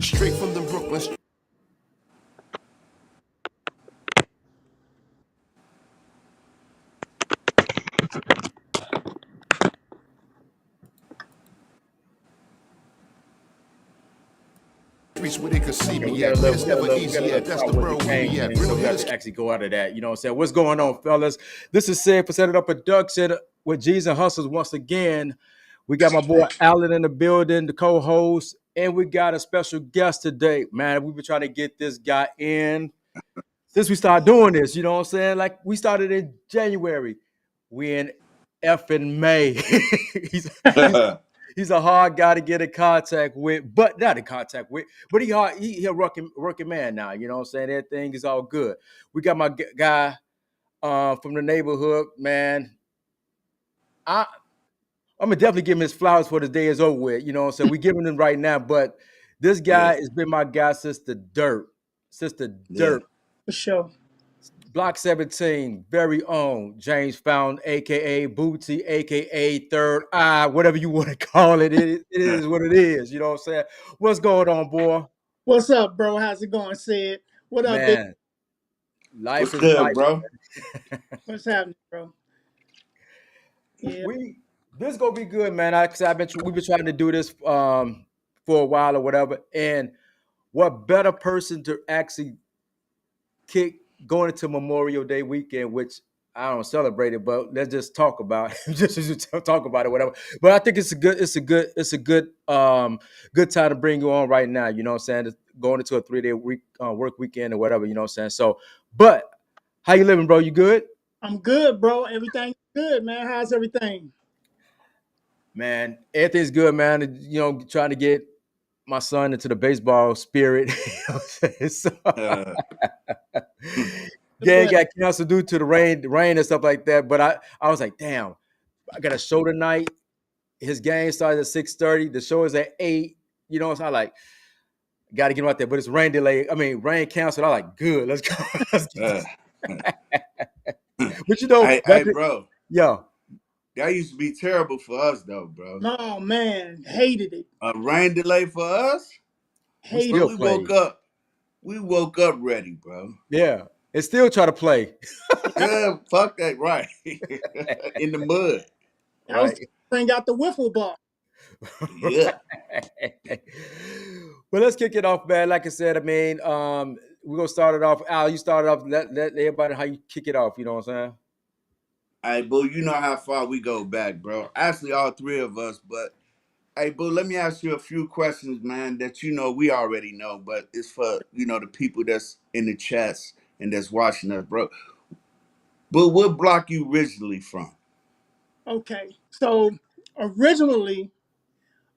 Straight from the Brooklyn streets where they could see Okay, me at. Where it's never easy at. That's the with world the where game we at. thing, so Real we got hitters. to actually go out of that. You know what I'm saying? What's going on, fellas? This is Ced for Ced It Up Production with G's and Hustles once again. We got my boy Allen in the building, the co-host, and we got a special guest today. Man, we've been trying to get this guy in since we started doing this. You know what I'm saying? Like we started in January. We in effing May. he's, he's he's a hard guy to get in contact with, but not in contact with. But he a working man now. You know what I'm saying? Everything is all good. We got my guy from the neighborhood, man. I'm gonna definitely give him his flowers for the day is over with. You know what I'm saying? We giving him right now, but this guy has been my guy since the dirt. Since the Yeah. dirt. For sure. Block 17, very own James Found, aka Booty, aka Third Eye, whatever you want to call it. It is what it is. You know what I'm saying? What's going on, boy? What's up, bro? How's it going, Sid? What up, big? Man, life What's is good, life. bro? What's happening, bro? Yeah. This gonna be good, man. We've been trying to do this for a while or whatever. And what better person to actually kick going into Memorial Day weekend, which I don't celebrate it, but let's just talk about it. just talk about it, whatever. But I think it's a good time to bring you on right now. You know what I'm saying? It's going into a 3-day week work weekend or whatever. You know what I'm saying? So, but how you living, bro? You good? I'm good, bro. Everything's good, man. How's everything? Man, everything's good, man. You know, trying to get my son into the baseball spirit. You know what I'm saying? So, game got canceled due to the rain and stuff like that. But I was like, damn, I got a show tonight. His game started at 6:30. The show is at 8. You know, so I like got to get him out there. But it's rain delay. I mean, rain canceled. I like, good. Let's go. Let's get but you know, hey, bro. Yo. That used to be terrible for us, though, bro. No, man. Hated it. A rain delay for us? Hated But it. we woke up ready, bro. Yeah. And still try to play. Yeah, fuck that, right. In the mud. I was bring out the wiffle ball. Yeah. Well, let's kick it off, man. Like I said, I mean, we're gonna start it off. Al, you start it off. Let everybody how you kick it off. You know what I'm saying? Hey, boo, you know how far we go back, bro. Actually, all three of us, but hey, boo, let me ask you a few questions, man, that you know we already know, but it's for, the people that's in the chats and that's watching us, bro. But what block you originally from? Okay. So originally,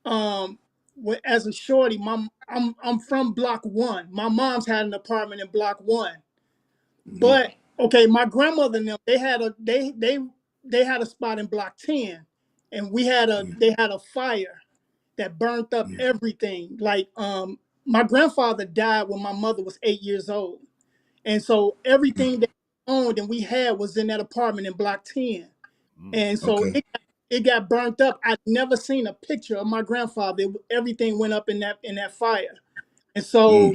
as a shorty, I'm from block 1. My mom's had an apartment in block 1. Mm-hmm. But okay, my grandmother and them, they had a spot in block 10, and they had a fire that burnt up everything. Like my grandfather died when my mother was 8 years old. And so everything that we owned and we had was in that apartment in block 10. And so Okay. it got burnt up. I'd never seen a picture of my grandfather. Everything went up in that fire. And so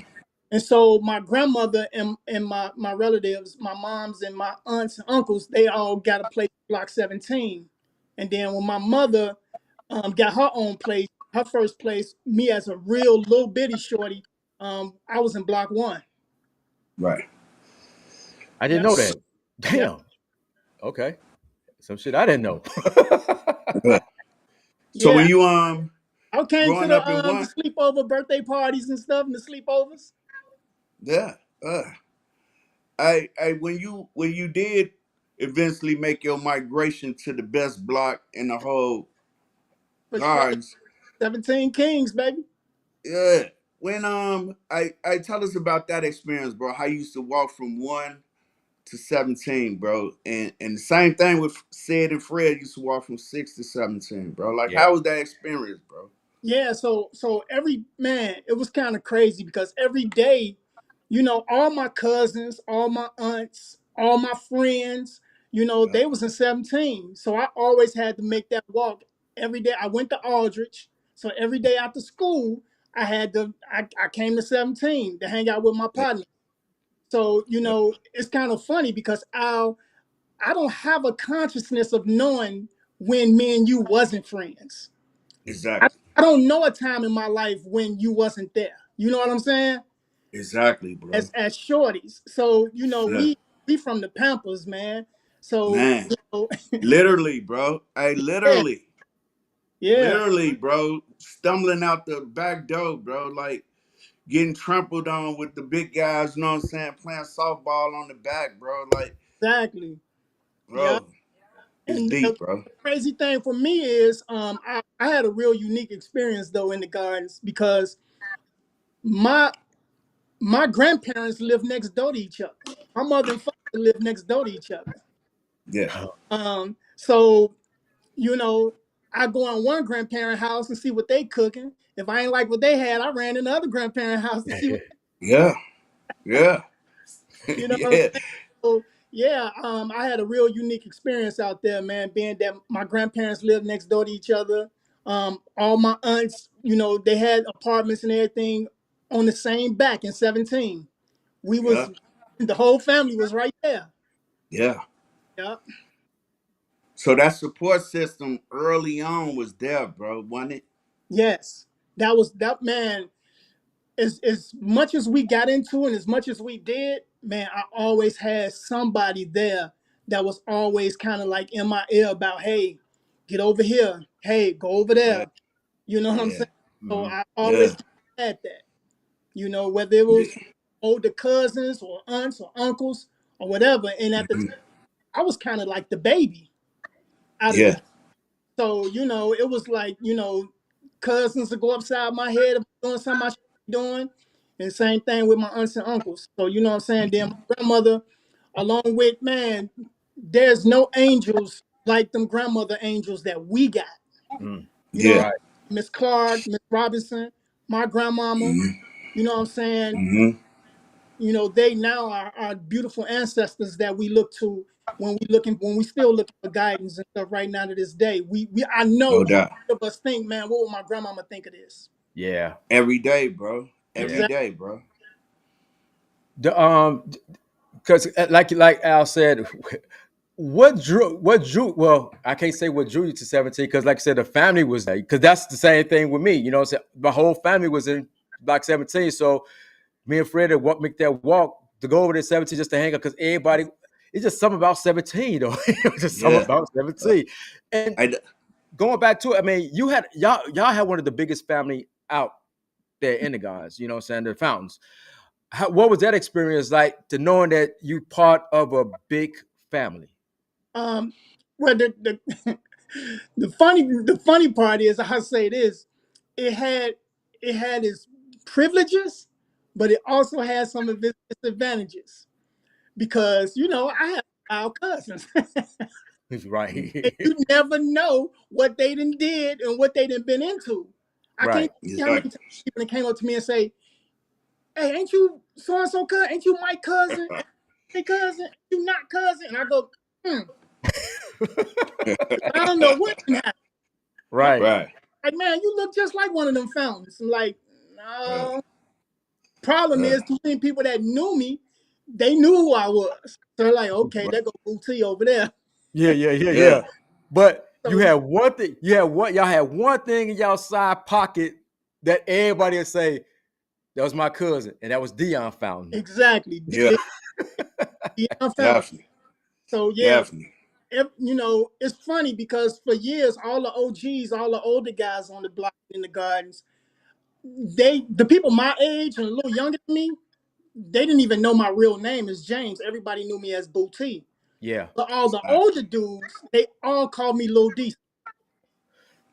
Mm. my grandmother and my relatives, my moms and my aunts and uncles, they all got a place in block 17. And then when my mother got her own place, her first place, me as a real little bitty shorty, I was in block 1. Right. I didn't Yeah. know that. Damn. Yeah. Okay. Some shit I didn't know. So Yeah. when you I came to growing up in the one, sleepover birthday parties and stuff and the sleepovers. yeah. When you did eventually make your migration to the best block in the whole For sure. gardens, 17 Kings, baby. yeah. When I tell us about that experience, bro. How you used to walk from 1 to 17, bro, and the same thing with Sid and Fred used to walk from 6 to 17, bro. Like, Yeah. how was that experience, bro? Yeah, so every man, it was kind of crazy because every day, all my cousins, all my aunts, all my friends, Yeah. they was in 17. So I always had to make that walk every day. I went to Aldrich, so every day after school, I came to 17 to hang out with my Yeah, partner. So, yeah, it's kind of funny because I don't have a consciousness of knowing when me and you wasn't friends. I, exactly, I don't know a time in my life when you wasn't there. You know what I'm saying? exactly, bro. As shorties. So, Yeah, we from the Pampers, man. So, man, literally, bro. Hey, yeah, literally, yeah, literally, bro. Stumbling out the back door, bro. Like getting trampled on with the big guys. You know what I'm saying? Playing softball on the back, bro. Like, exactly. Yeah. bro, it's And the deep, bro. crazy thing for me is I had a real unique experience though in the gardens because my my grandparents lived next door to each other. My mother and father lived next door to each other. Yeah, So I go on one grandparent house and see what they cooking. If I ain't like what they had, I ran in the other grandparent house to see what yeah, yeah, you know what I'm yeah, saying. So yeah, I had a real unique experience out there, man. Being that my grandparents lived next door to each other. All my aunts, they had apartments and everything on the same back in 17. We yeah, was the whole family was right there. yeah. Yeah. So that support system early on was there, bro, wasn't it? Yes. That was that man. As much as we got into and as much as we did, man, I always had somebody there that was always kind of like in my ear about, hey, get over here. Hey, go over Yeah, there. You know what I'm yeah, saying? So I yeah, always had that. Whether it yeah, was from older cousins or aunts or uncles or whatever. And at the time, I was kind of like the baby out of the yeah. group. So, it was like, cousins would go upside my head if I'm doing something I should be doing. And same thing with my aunts and uncles. So, you know what I'm saying? Then my grandmother, along with, man, there's no angels like them grandmother angels that we got. Mm. You know, Yeah. Right. Miss Clark, Miss Robinson, my grandmama, Mm-hmm. you know what I'm saying? Mm-hmm. They now are beautiful ancestors that we look to when we still looking for guidance and stuff right now to this day. I know No all doubt. of us think, man, what would my grandmama think of this? Yeah. Every day, bro. Every Yeah. Exactly. day, bro. The because like Al said, well, I can't say what drew you to 17 because like I said, the family was there. Because that's the same thing with me. So my whole family was in Block 17. So me and Fred would make that walk to go over to 17 just to hang out because everybody, it's just something about 17 though. It's just something Yeah. about 17. And I, going back to it, I mean, you had y'all had one of the biggest family out there in the guys, you know what I'm saying, the fountains. What was that experience like to knowing that you part of a big family? Um, well, the funny part is, I say this, it had it had its privileges, but it also had some of its disadvantages because I have our cousins. And Right. you never know what they done did and what they done been into. I can't Right. tell you how many exactly. times people that came up to me and say, "Hey, ain't you so and so cousin? Ain't you my cousin? Ain't you my cousin? Ain't you not cousin?" And I go, "Hmm, I don't know what can happen." My Right. Right. like, man, you look just like one of them fountains. I'm like, Uh, no. Problem uh, is, too many people that knew me, they knew who I was. So they're like, okay, right. there go Booty over there. Yeah, yeah, yeah, yeah. Yeah. But you So had one thing, y'all had one thing in y'all side pocket that everybody would say, that was my cousin, and that was Dion Fountain. exactly, Yeah. I found. Definitely. So yeah, Definitely. it's funny because for years, all the OGs, all the older guys on the block in the gardens, the people my age and a little younger than me, they didn't even know my real name is James. Everybody knew me as Booty. Yeah. But all the Gotcha. older dudes, they all called me Lil D.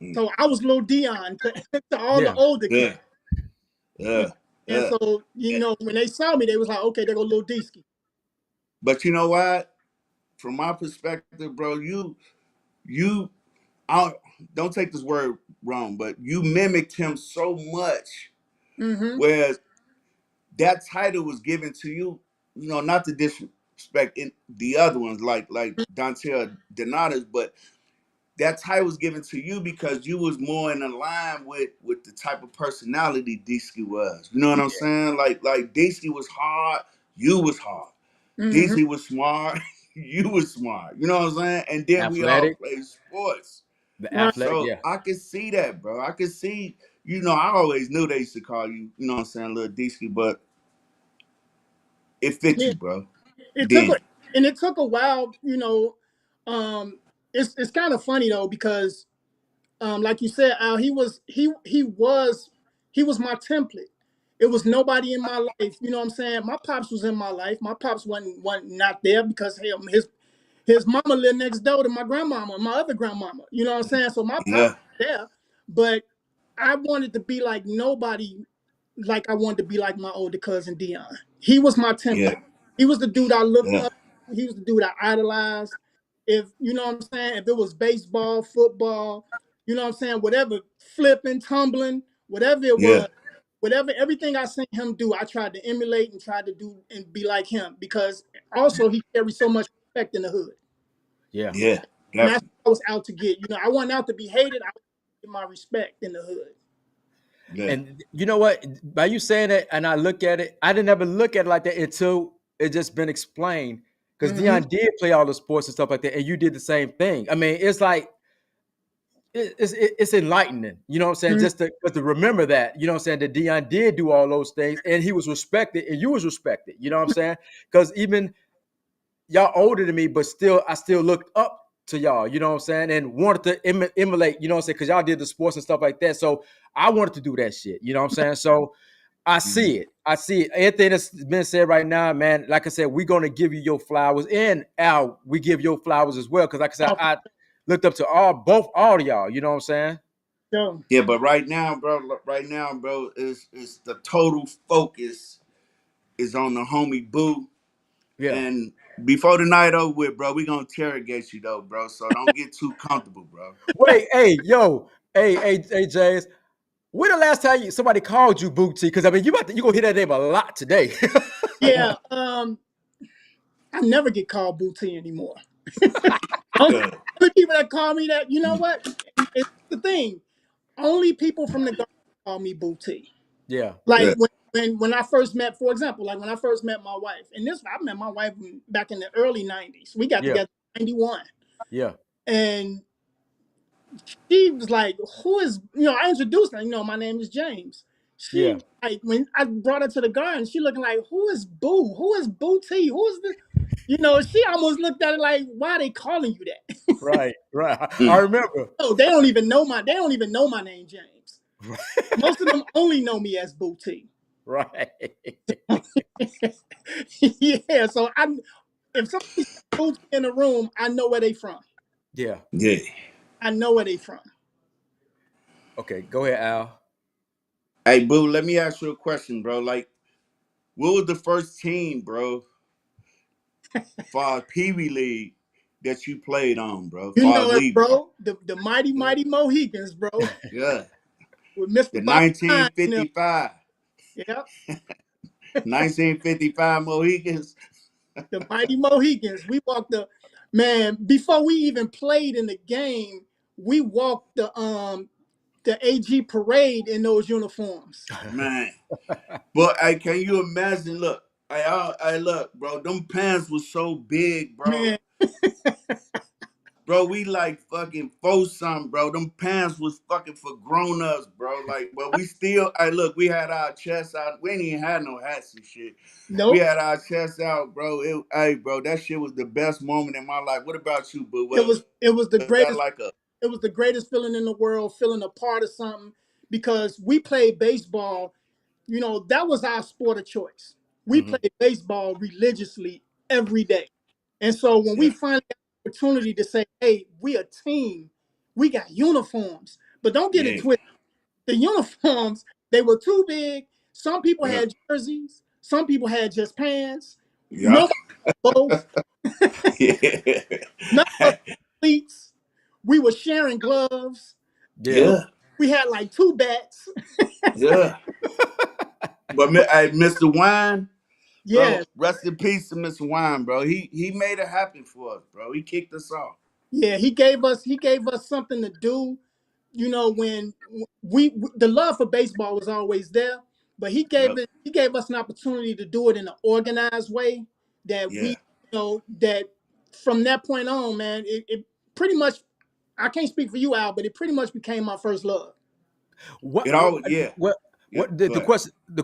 Mm. So I was Lil Dion to all the Yeah. older Yeah. kids. You Yeah. know? And Yeah. so, Yeah. when they saw me, they was like, okay, there go Lil Disky. But you know what? From my perspective, bro, you I don't take this word wrong, but you mimicked him so much, Mm-hmm. whereas that title was given to you, not to disrespect the other ones like Dontel Donatas, but that title was given to you because you was more in line with the type of personality DC was. You know what I'm saying? Like DC was hard, you was hard. Hmm. DC was smart, you was smart. You know what I'm saying? And then we all Athletic, played sports. the Right. athletic, So yeah, I could see that, bro. I could see, I always knew they used to call you, you know what I'm saying, little DC, but it fit Yeah. you, bro. It took a Then. and it took a while. Um, it's kind of funny though because like you said, Al, he was my template. It was nobody in my life. You know what I'm saying? My pops was in my life. My pops wasn't not there because his mama lived next door to my grandmama, my other grandmama. You know what I'm saying? So my pops Yeah, was there, but I wanted to be like nobody, like I wanted to be like my older cousin Dion. He was my yeah, template. He was the dude I looked yeah, up. He was the dude I idolized. If you know what I'm saying, if it was baseball, football, you know what I'm saying, whatever, flipping, tumbling, whatever it yeah, was, whatever, everything I seen him do, I tried to emulate and tried to do and be like him because also he carried so much respect in the hood. yeah. yeah, And that's definitely. what I was out to get. I wasn't out to be hated. I was out to get my respect in the hood. Yeah, And you know what? By you saying it, and I look at it, I didn't ever look at it like that until it just been explained. Because Hmm. Dion did play all the sports and stuff like that, and you did the same thing. I mean, it's like it's enlightening. You know what I'm saying? Hmm. Just to remember that. You know what I'm saying? That Dion did do all those things, and he was respected, and you was respected. You know what I'm saying? Because even y'all older than me, but still, I still looked up to y'all, you know what I'm saying? And wanted to emulate, you know what I'm saying? Because y'all did the sports and stuff like that. So I wanted to do that shit, you know what I'm saying? So I see mhm, it. I see it. Everything that's been said right now, man, like I said, we're going to give you your flowers. And Al, we give your flowers as well. Because like I said, Oh, I looked up to all of y'all, you know what I'm saying? so, yeah. But right now, bro, is the total focus is on the homie Boo. Yeah. And before the night over with, bro, we gonna interrogate you though, bro. So don't get too comfortable, bro. Wait, hey, yo, hey, James. When the last time somebody called you Booty? Because I mean, you gonna hear that name a lot today. yeah, I never get called Booty anymore. Only Yeah, people that call me that, you know what? And it's the thing. Only people from the garden call me Booty. Yeah, Like yeah, when I first met, for example, like when I first met my wife, and this I met my wife back in the early '90s. We got yeah, together in '91, yeah, and she was like, "Who is?" I introduced her. My name is James. She yeah. was like, when I brought her to the garden, she looking like, "Who is Boo? Who is Boo T? Who is the?" She almost looked at it like, "Why are they calling you that?" Right, right. I mm, remember. Oh, they don't even know my. They don't even know my name, James. Most of them only know me as Boo T. Right. Yeah, so if somebody says Boo T in the room, I know where they from. Yeah. yeah. I know where they from. Okay, go ahead, Al. Hey, Boo, let me ask you a question, bro. Like, what was the first team, bro, for Pee Wee League that you played on, bro? You For know it, league ball. bro. The mighty mighty Mohegans, bro, Yeah. with The Mr. Bobby Hines in them. 1955. Yeah, 1955 Mohegans. the mighty Mohegans. We walked the man before we even played in the game. We walked the AG parade in those uniforms. Man. But hey, can you imagine? Look, I look, bro. Them pants was so big, bro. Man, Bro, we like fucking faux something, bro. Them pants was fucking for grown ups, bro. Like, but we still, I look, we had our chests out. We ain't even had no hats and shit. We nope. had our chests out, bro. Hey, bro, that shit was the best moment in my life. What about you, boo? It was the Was that greatest. like a It was the greatest feeling in the world, feeling a part of something because we played baseball. That was our sport of choice. We Hmm. played baseball religiously every day. And so when we yeah, finally got the opportunity to say, hey, we a team, we got uniforms. But don't get it yeah, twisted. The uniforms, they were too big. Some people yeah, had jerseys, some people had just pants. yeah, Nobody had both. None of us yeah, had cleats. We were sharing gloves. You Yeah. know, yeah, we had like two bats. yeah. But hey, Mr. Wine, bro, Yes. rest in peace to Mr. Wine, bro. He made it happen for us, bro. He kicked us off. Yeah, he gave us something to do. You know, when the love for baseball was always there, but Yep. he gave us an opportunity to do it in an organized way that we Yeah. that from that point on, man, it pretty much, I can't speak for you, Al, but it pretty much became my first love. What It all. Yeah. what Yeah. what Go the ahead.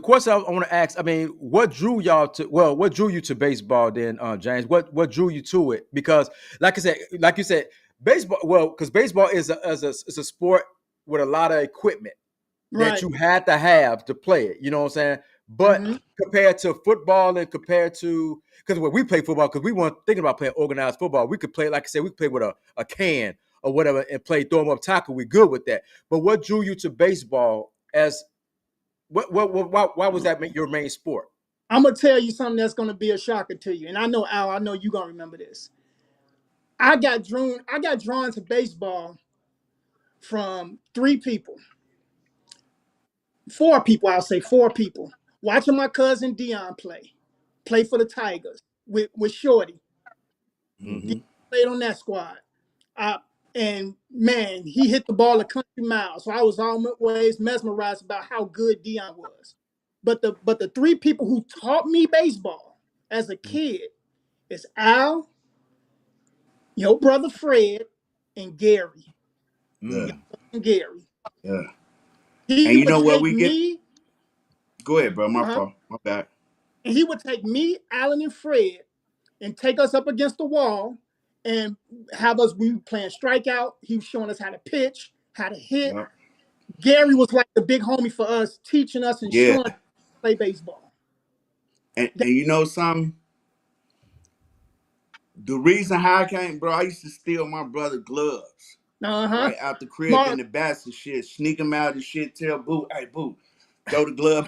question I want to ask? I mean, what drew y'all to? Well, what drew you to baseball then, James? What drew you to it? Because, like I said, like you said, baseball. Well, because baseball is a sport with a lot of equipment that Right. you had to have to play it. You know what I'm saying? But Hmm. compared to football and compared to, because when we play football, because we weren't thinking about playing organized football, we could play, like I said, we could play with a can or whatever and play throw them up tackle. We good with that. But what drew you to baseball as why was that your main sport? I'm gonna tell you something that's gonna be a shocker to you, and I know, Al, I know you gonna remember this. I got drawn to baseball from three people, four people. I'll say four people. Watching my cousin Dion play for the Tigers with Shorty. Dion Mm-hmm. played on that squad. Uh, and man, he hit the ball a country mile. So I was always mesmerized about how good Dion was. But the three people who taught me baseball as a kid is Al, your brother Fred, and Gary. Yeah. Mm. Your cousin Gary. Yeah. He And you would know where take we get? me, Go ahead, bro. My uh-huh, fault. My bad. and he would take me, Alan, and Fred, and take us up against the wall and have us, we were playing strikeout. He was showing us how to pitch, how to hit. Yeah. Gary was like the big homie for us, teaching us and Yeah. showing us how to play baseball. And you know something? The reason how I came, bro, I used to steal my brother gloves Uh-huh. right out the crib in Mark, the bats and shit, sneak him out and shit, tell Boo, hey, Boo, throw the glove.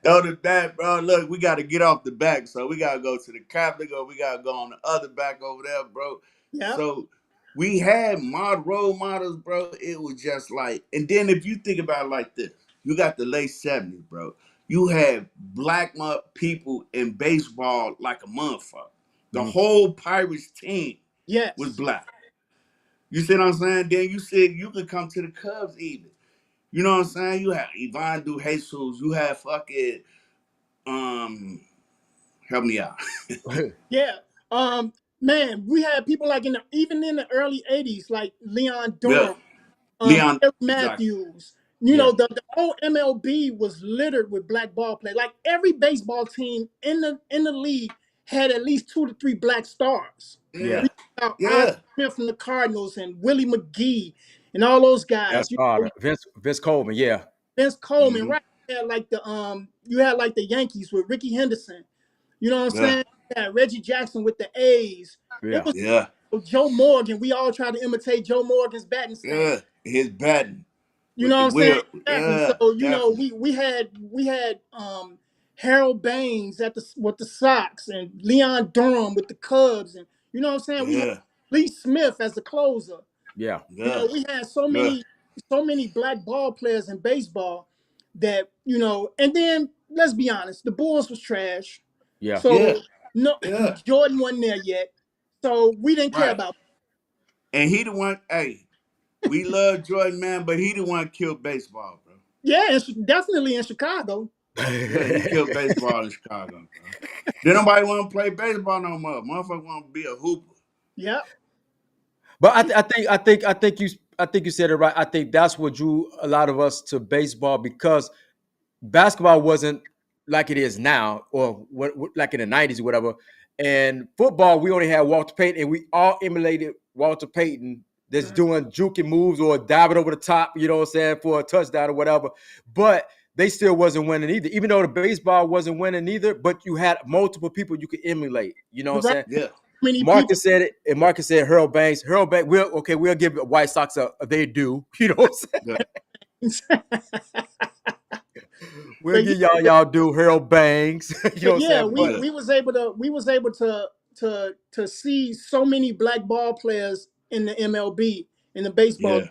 Throw the bat, bro. Look, we got to get off the back, so we got to go to the Catholic or we got to go on the other back over there, bro. yeah, So we had role models, bro. It was just like, and then if you think about it like this, you got the late 70s, bro. You had black people in baseball like a motherfucker. The Mm. whole Pirates team was yes. black. You see what I'm saying? Then you said you could come to the Cubs even. You know what I'm saying? You have Ivan DeJesus. You have fucking um help me out. Yeah. Um, man, we had people like even in the early 80s, like Leon Yeah. Durham, Leon, Eric exactly. Matthews. Yeah. The whole MLB was littered with black ball players. Like every baseball team in the league had at least two to three black stars. Yeah. Yeah. Ozzie Yeah. Smith from the Cardinals and Willie McGee and all those That's guys. harder. Vince Coleman. Yeah. Vince Coleman, Mm-hmm. right? You had like the Yankees with Ricky Henderson. You know what I'm Yeah. saying? Yeah, Reggie Jackson with the A's. It Yeah. was Yeah. Joe Morgan. We all tried to imitate Joe Morgan's batting stance. Yeah. His batting You with know the what I'm saying? wheel. Exactly. So Yeah, definitely. we had Harold Baines with the Sox and Leon Durham with the Cubs, and you know what I'm saying? We had Yeah. Lee Smith as the closer. Yeah. Yeah. We had so Yeah. many black ball players in baseball that, and then let's be honest, the Bulls was trash. Yeah. Yeah. So no, Yeah. Jordan wasn't there yet. So we didn't care Right. about. And he the one, hey, we love Jordan, man, but he the one killed baseball, bro. Yeah, definitely in Chicago. Yeah, he killed baseball in Chicago, bro. Then nobody want to play baseball no more. Motherfucker want to be a hooper. Yeah. But I think you said it right. I think that's what drew a lot of us to baseball because basketball wasn't like it is now or like in the 90s or whatever. And football, we only had Walter Payton and we all emulated Walter Payton that's Mhm. doing juking moves or diving over the top, you know what I'm saying, for a touchdown or whatever. But they still wasn't winning either, even though the baseball wasn't winning either, but you had multiple people you could emulate, you know what I'm Right. saying? Yeah. Many people. Marcus said it, and Marcus said Harold Banks. Harold Banks, we'll give the White Sox they do. You know what I'm Yeah. saying? We'll but yeah, give y'all do Harold Banks. You know but what I'm yeah, saying? we But Yeah. we was able to see so many black ball players in the MLB in the baseball. Yeah.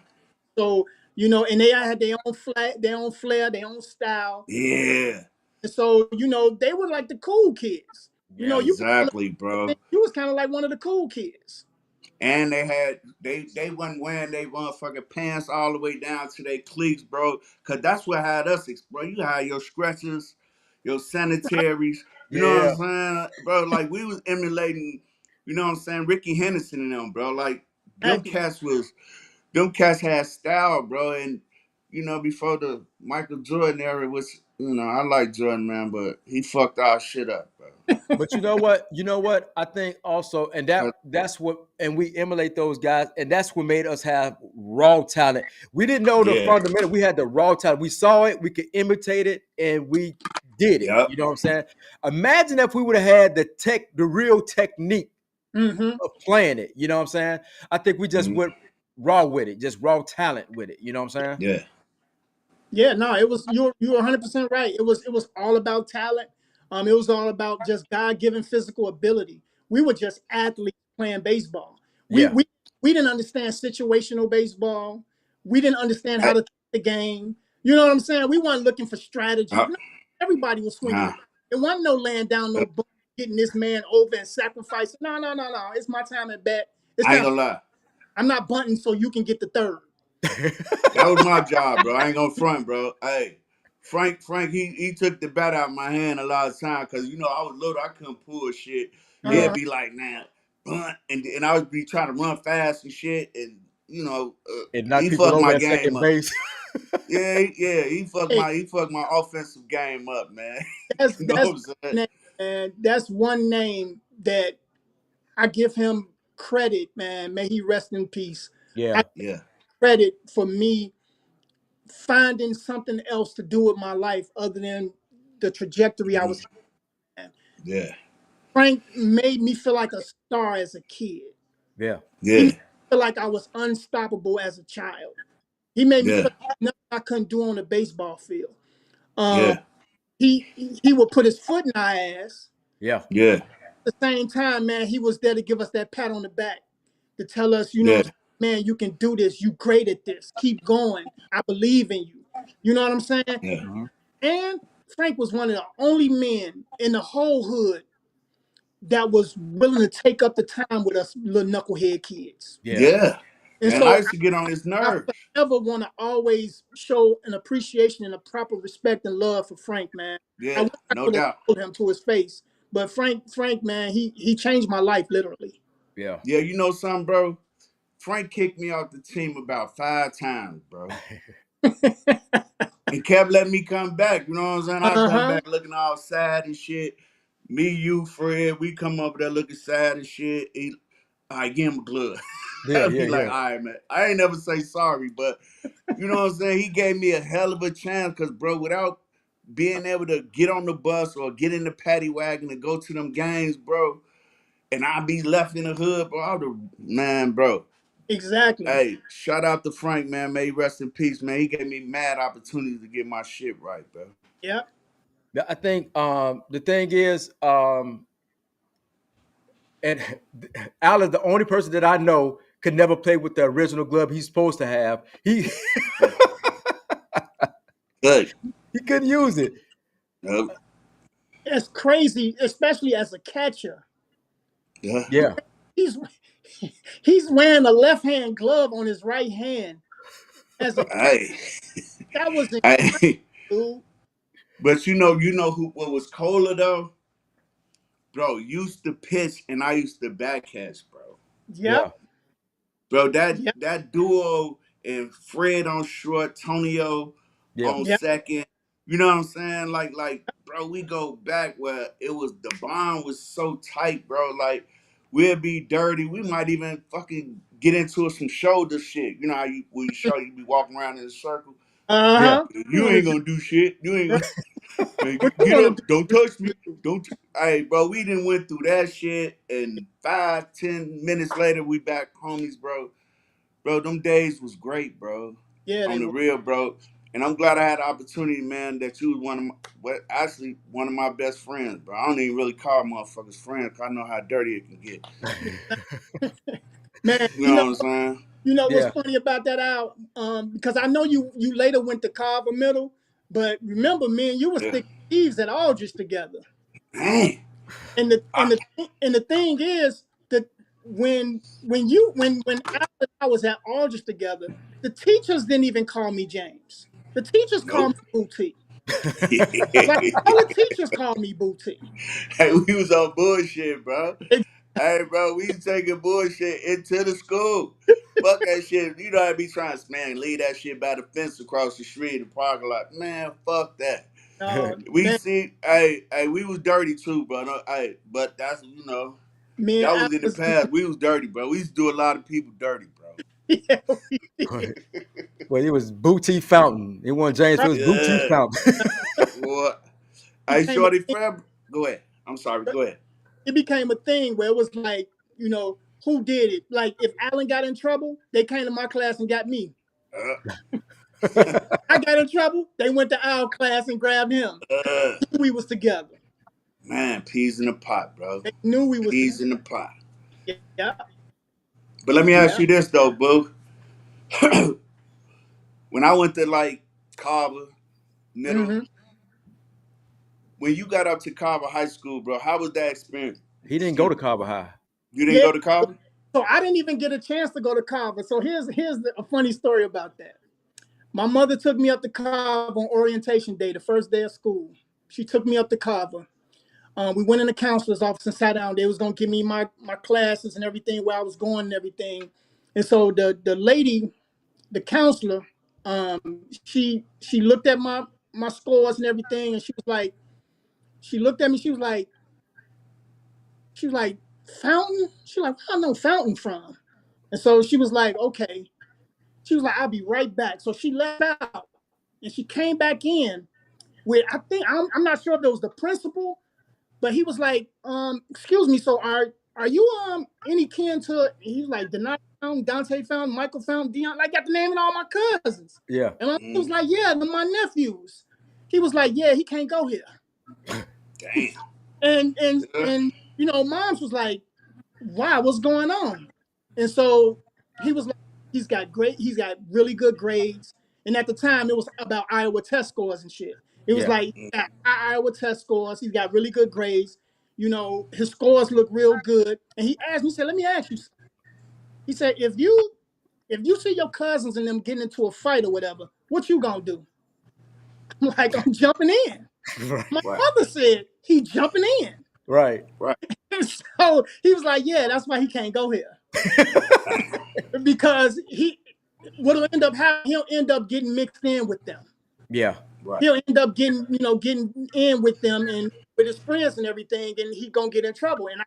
So and they had their own flair, their own style, Yeah. and so they were like the cool kids. You Yeah. know, Exactly, bro. you was kind of like one of the cool kids. And they wasn't wearing they motherfucking pants all the way down to their cleats, bro. Cause that's what had us, bro. You had your stretchers, your sanitaries. You know what Yeah. I'm saying, bro? Like we was emulating, you know what I'm saying, Ricky Henderson and them, bro. Like Exactly. them cats had style, bro. And you know, before the Michael Jordan era, which I like Jordan, man, but he fucked our shit up, bro. But you know what? You know what? I think also, and Uh, that's what, and we emulate those guys, and that's what made us have raw talent. We didn't know the yeah, fundamental. We had the raw talent. We saw it, we could imitate it, and we did it. yep. You know what I'm saying? Imagine if we would have had the real technique Mm-hmm. of playing it. You know what I'm saying? I think we just Mhm. went raw with it, just raw talent with it. You know what I'm saying? Yeah, Yeah, no, it was you were 100% right. It was all about talent. It was all about just God given physical ability. We were just athletes playing baseball. We Yeah. we we didn't understand situational baseball. We didn't understand how I, to play the game. You know what I'm saying? We weren't looking for strategy. uh, No, everybody was swinging the nah. bat. It wasn't no laying down no book, getting this man over and sacrificing. No, no, no, no. It's my time at bat. It's I ain't not. gonna lie. I'm not bunting so you can get the third. That was my job, bro. I ain't gonna front, bro. Hey, Frank, he took the bat out of my hand a lot of time because I was little, I couldn't pull shit. He'd Yeah. Uh, be like, "Man, bunt," and I would be trying to run fast and shit, and And knock he people fucked over my at game second up. base. Yeah, yeah, hey, he fucked my offensive game up, man. that's You know that's what I'm saying? one name, man. That's one name that I give him credit, man. May he rest in peace. I Yeah. give Yeah, credit for me finding something else to do with my life other than the trajectory I mhm, was in. yeah, Frank made me feel like a star as a kid. Yeah. He made yeah, me feel like I was unstoppable as a child. He made me feel yeah, like nothing I couldn't do on the baseball field. Um, yeah, he would put his foot in our ass. Yeah. yeah, At the same time, man, he was there to give us that pat on the back, to tell us, yeah, man, you can do this. You great at this. Keep going. I believe in you. You know what I'm saying? yeah, Mhm. And Frank was one of the only men in the whole hood that was willing to take up the time with us little knucklehead kids. Yeah. yeah. And And I so used to get on his I nerves. forever want to always show an appreciation and a proper respect and love for Frank, man. I Yeah, wish I no could have doubt. told him to his face, but Frank, man, he changed my life literally. Yeah. Yeah, you know something, bro? Frank kicked me off the team about 5 times, bro. And kept letting me come back. You know what I'm saying? I Uh come huh. back looking all sad and shit. Me, you, Fred, we come up there looking sad and shit. I give him a glove. Yeah. I'd Yeah. be like, Yeah. all right, man. I ain't never say sorry, but you know what I'm saying? He gave me a hell of a chance because, bro, without being able to get on the bus or get in the paddy wagon and go to them games, bro, and I'd be left in the hood, bro, man, bro. Exactly. Hey, shout out to Frank, man. May he rest in peace, man. He gave me mad opportunities to get my shit right, bro. Yeah. I think the thing is, and Al is the only person that I know could never play with the original glove he's supposed to have. He Good. he couldn't use it. Yep. It's crazy, especially as a catcher. Yeah. Yeah. He's he's wearing a left hand glove on his right hand as a catcher. Hey, That was incredible, hey. dude. But you know who what was colder though, bro? Used to pitch and I used to back catch, bro. Yeah. Yep. Bro, that Yep. that duo and Fred on short, Tonio Yeah. on Yep. second. You know what I'm saying? Bro, we go back where it was the bond was so tight, bro. Like, we'll be dirty. We might even fucking get into some shoulder shit. You know how when you be walking around in a circle. Uh Yeah. huh. You You want to ain't do gonna do shit. You ain't right? gonna man, What you get want to up. Don't do? touch me. Don't. Hey, bro, we didn't went through that shit, and 5, 10 minutes later, we back homies, bro. Bro, them days was great, bro. Yeah, On they the were. real, bro. And I'm glad I had the opportunity, man, that you was actually one of my best friends, bro. I don't even really call motherfuckers friends 'cause I know how dirty it can get. Man, You know what I'm saying? what's Yeah. funny about that out? Because I know you later went to Carver Middle, but remember, me and you were Yeah. sticking thieves at Aldrich together. Dang. I, And the thing is that when Al and I was at Aldridge together, the teachers didn't even call me James. The teachers called nope. me Booty. Like Hey, all the teachers called me Booty. we was on bullshit, bro. Hey, bro, we taking bullshit into the school. Fuck that shit. You know I be trying to, man, leave that shit by the fence across the street, the parking lot. Man, fuck that. We Man, see, hey, we was dirty too, bro. No, hey, but that's, me and that Al was in the was past. We was dirty, bro. We used to do a lot of people dirty, bro. yeah, we did. Well, it was Booty Fountain. It wasn't James, it Right. was Booty Yeah. Fountain. What? It Hey, became a Shorty thing, Fab, go ahead. I'm sorry, go ahead. it became a thing where it was like, who did it? Like if Alan got in trouble, they came to my class and got me. Uh, I got in trouble, they went to our class and grabbed him. uh, We was together. man, peas in the pot, bro. They knew we was Peas in the pot. together. Yeah. But let me ask Yeah. you this though, boo. When I went to like Carver Middle, hmm when you got up to Carver High School, bro, how was that experience? He didn't go Excuse to me. Carver High. You didn't Yeah. go to Carver? So I didn't even get a chance to go to Carver. So a funny story about that. My mother took me up to Carver on orientation day, the first day of school. She took me up to Carver. We went in the counselor's office and sat down. They was gonna give me my classes and everything, where I was going and everything. And so the lady, the counselor, she looked at my scores and everything, and she looked at me. She was like, Fountain. She was like, where I know Fountain from? And so she was like, okay. She was like, I'll be right back. So she left out, and she came back in with I'm not sure if it was the principal. But he was like, excuse me, so are you any kin to, he's like Denai Fountain, Dante Fountain, Michael Fountain, Dion, like got the name of all my cousins. Yeah. And I was Mm, like, yeah, they're my nephews. He was like, yeah, he can't go here. damn. And Yeah. moms was like, wow, what's going on? And so he was like, he's got really good grades. And at the time it was about Iowa test scores and shit. It was Yeah. like Iowa test scores, he's got really good grades. His scores look real good. And he asked me, he said, let me ask you something. He said, if you see your cousins and them getting into a fight or whatever, what you gonna do? I'm like, I'm jumping in. Right. My Right. mother said he jumping in. Right. Right. And so he was like, yeah, that's why he can't go here. Because what'll end up happening, he'll end up getting mixed in with them. Yeah. Right. He'll end up getting in with them and with his friends and everything, and he's gonna get in trouble. And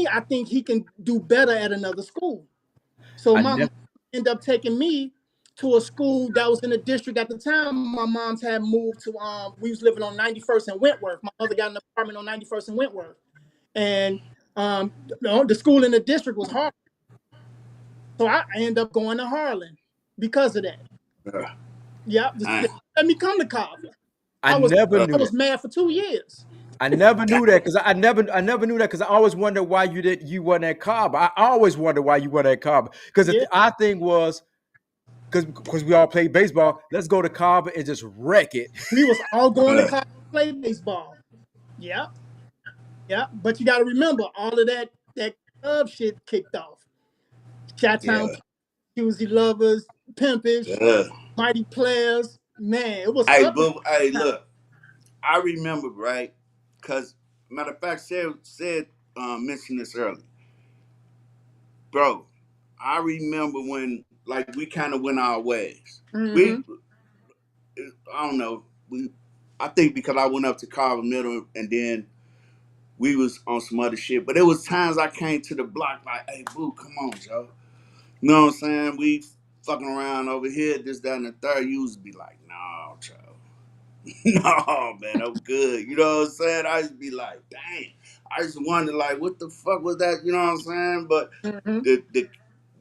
I think he can do better at another school. So I my mom never ended up taking me to a school that was in the district at the time. My mom's had moved to we was living on 91st and Wentworth. My mother got an apartment on 91st and Wentworth. And the school in the district was hard. So I ended up going to Harlan because of that. Yeah. Yeah, Damn. let me come to Carver. I I was never Uh, I knew was that. mad for 2 years. I never knew that because I never knew that because I always wondered why you wasn't at Cobb. I always wondered why you weren't at Cobb because Yeah, our thing was because we all played baseball. Let's go to Cobb and just wreck it. we was all going to uh, Carver to play baseball. Yeah, yeah. But you got to remember, all of that club shit kicked off. yeah. Chi-Town, Tuesday Lovers, Pimpish, Uh. Mighty Players. Man, it was Hey, up at boo. Hey, that time. look. I remember, right? Because, matter of fact, said mentioned this earlier. Bro, I remember when, like, we kind of went our ways. Mm-hmm. We, I don't know. I think because I went up to Carver Middle and then we was on some other shit. But there was times I came to the block like, hey, boo, come on, Joe. You know what I'm saying? We fucking around over here, this, that, and the third. You used to be like, no, Joe. No, man, I'm good. You know what I'm saying? I used to be like, dang. I used to wonder, like, what the fuck was that? You know what I'm saying? But Mm-hmm. the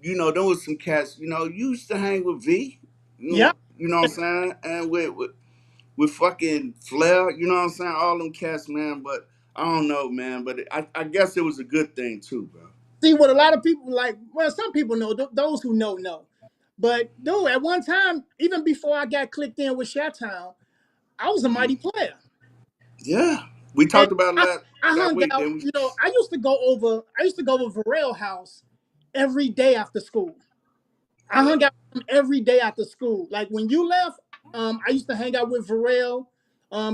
there was some cats, you used to hang with V. Yeah. You know what I'm saying? And with fucking Flair, you know what I'm saying? All them cats, man. But I don't know, man. But I guess it was a good thing too, bro. See what a lot of people like. Well, some people know. Those who know. But dude, at one time, even before I got clicked in with Chi-Town, I was a mighty player. Yeah. We And talked about I that hung week, out, didn't we? you know, I used to go over Varel house every day after school. I Yeah. hung out with him every day after school. Like when you left, I used to hang out with Varel,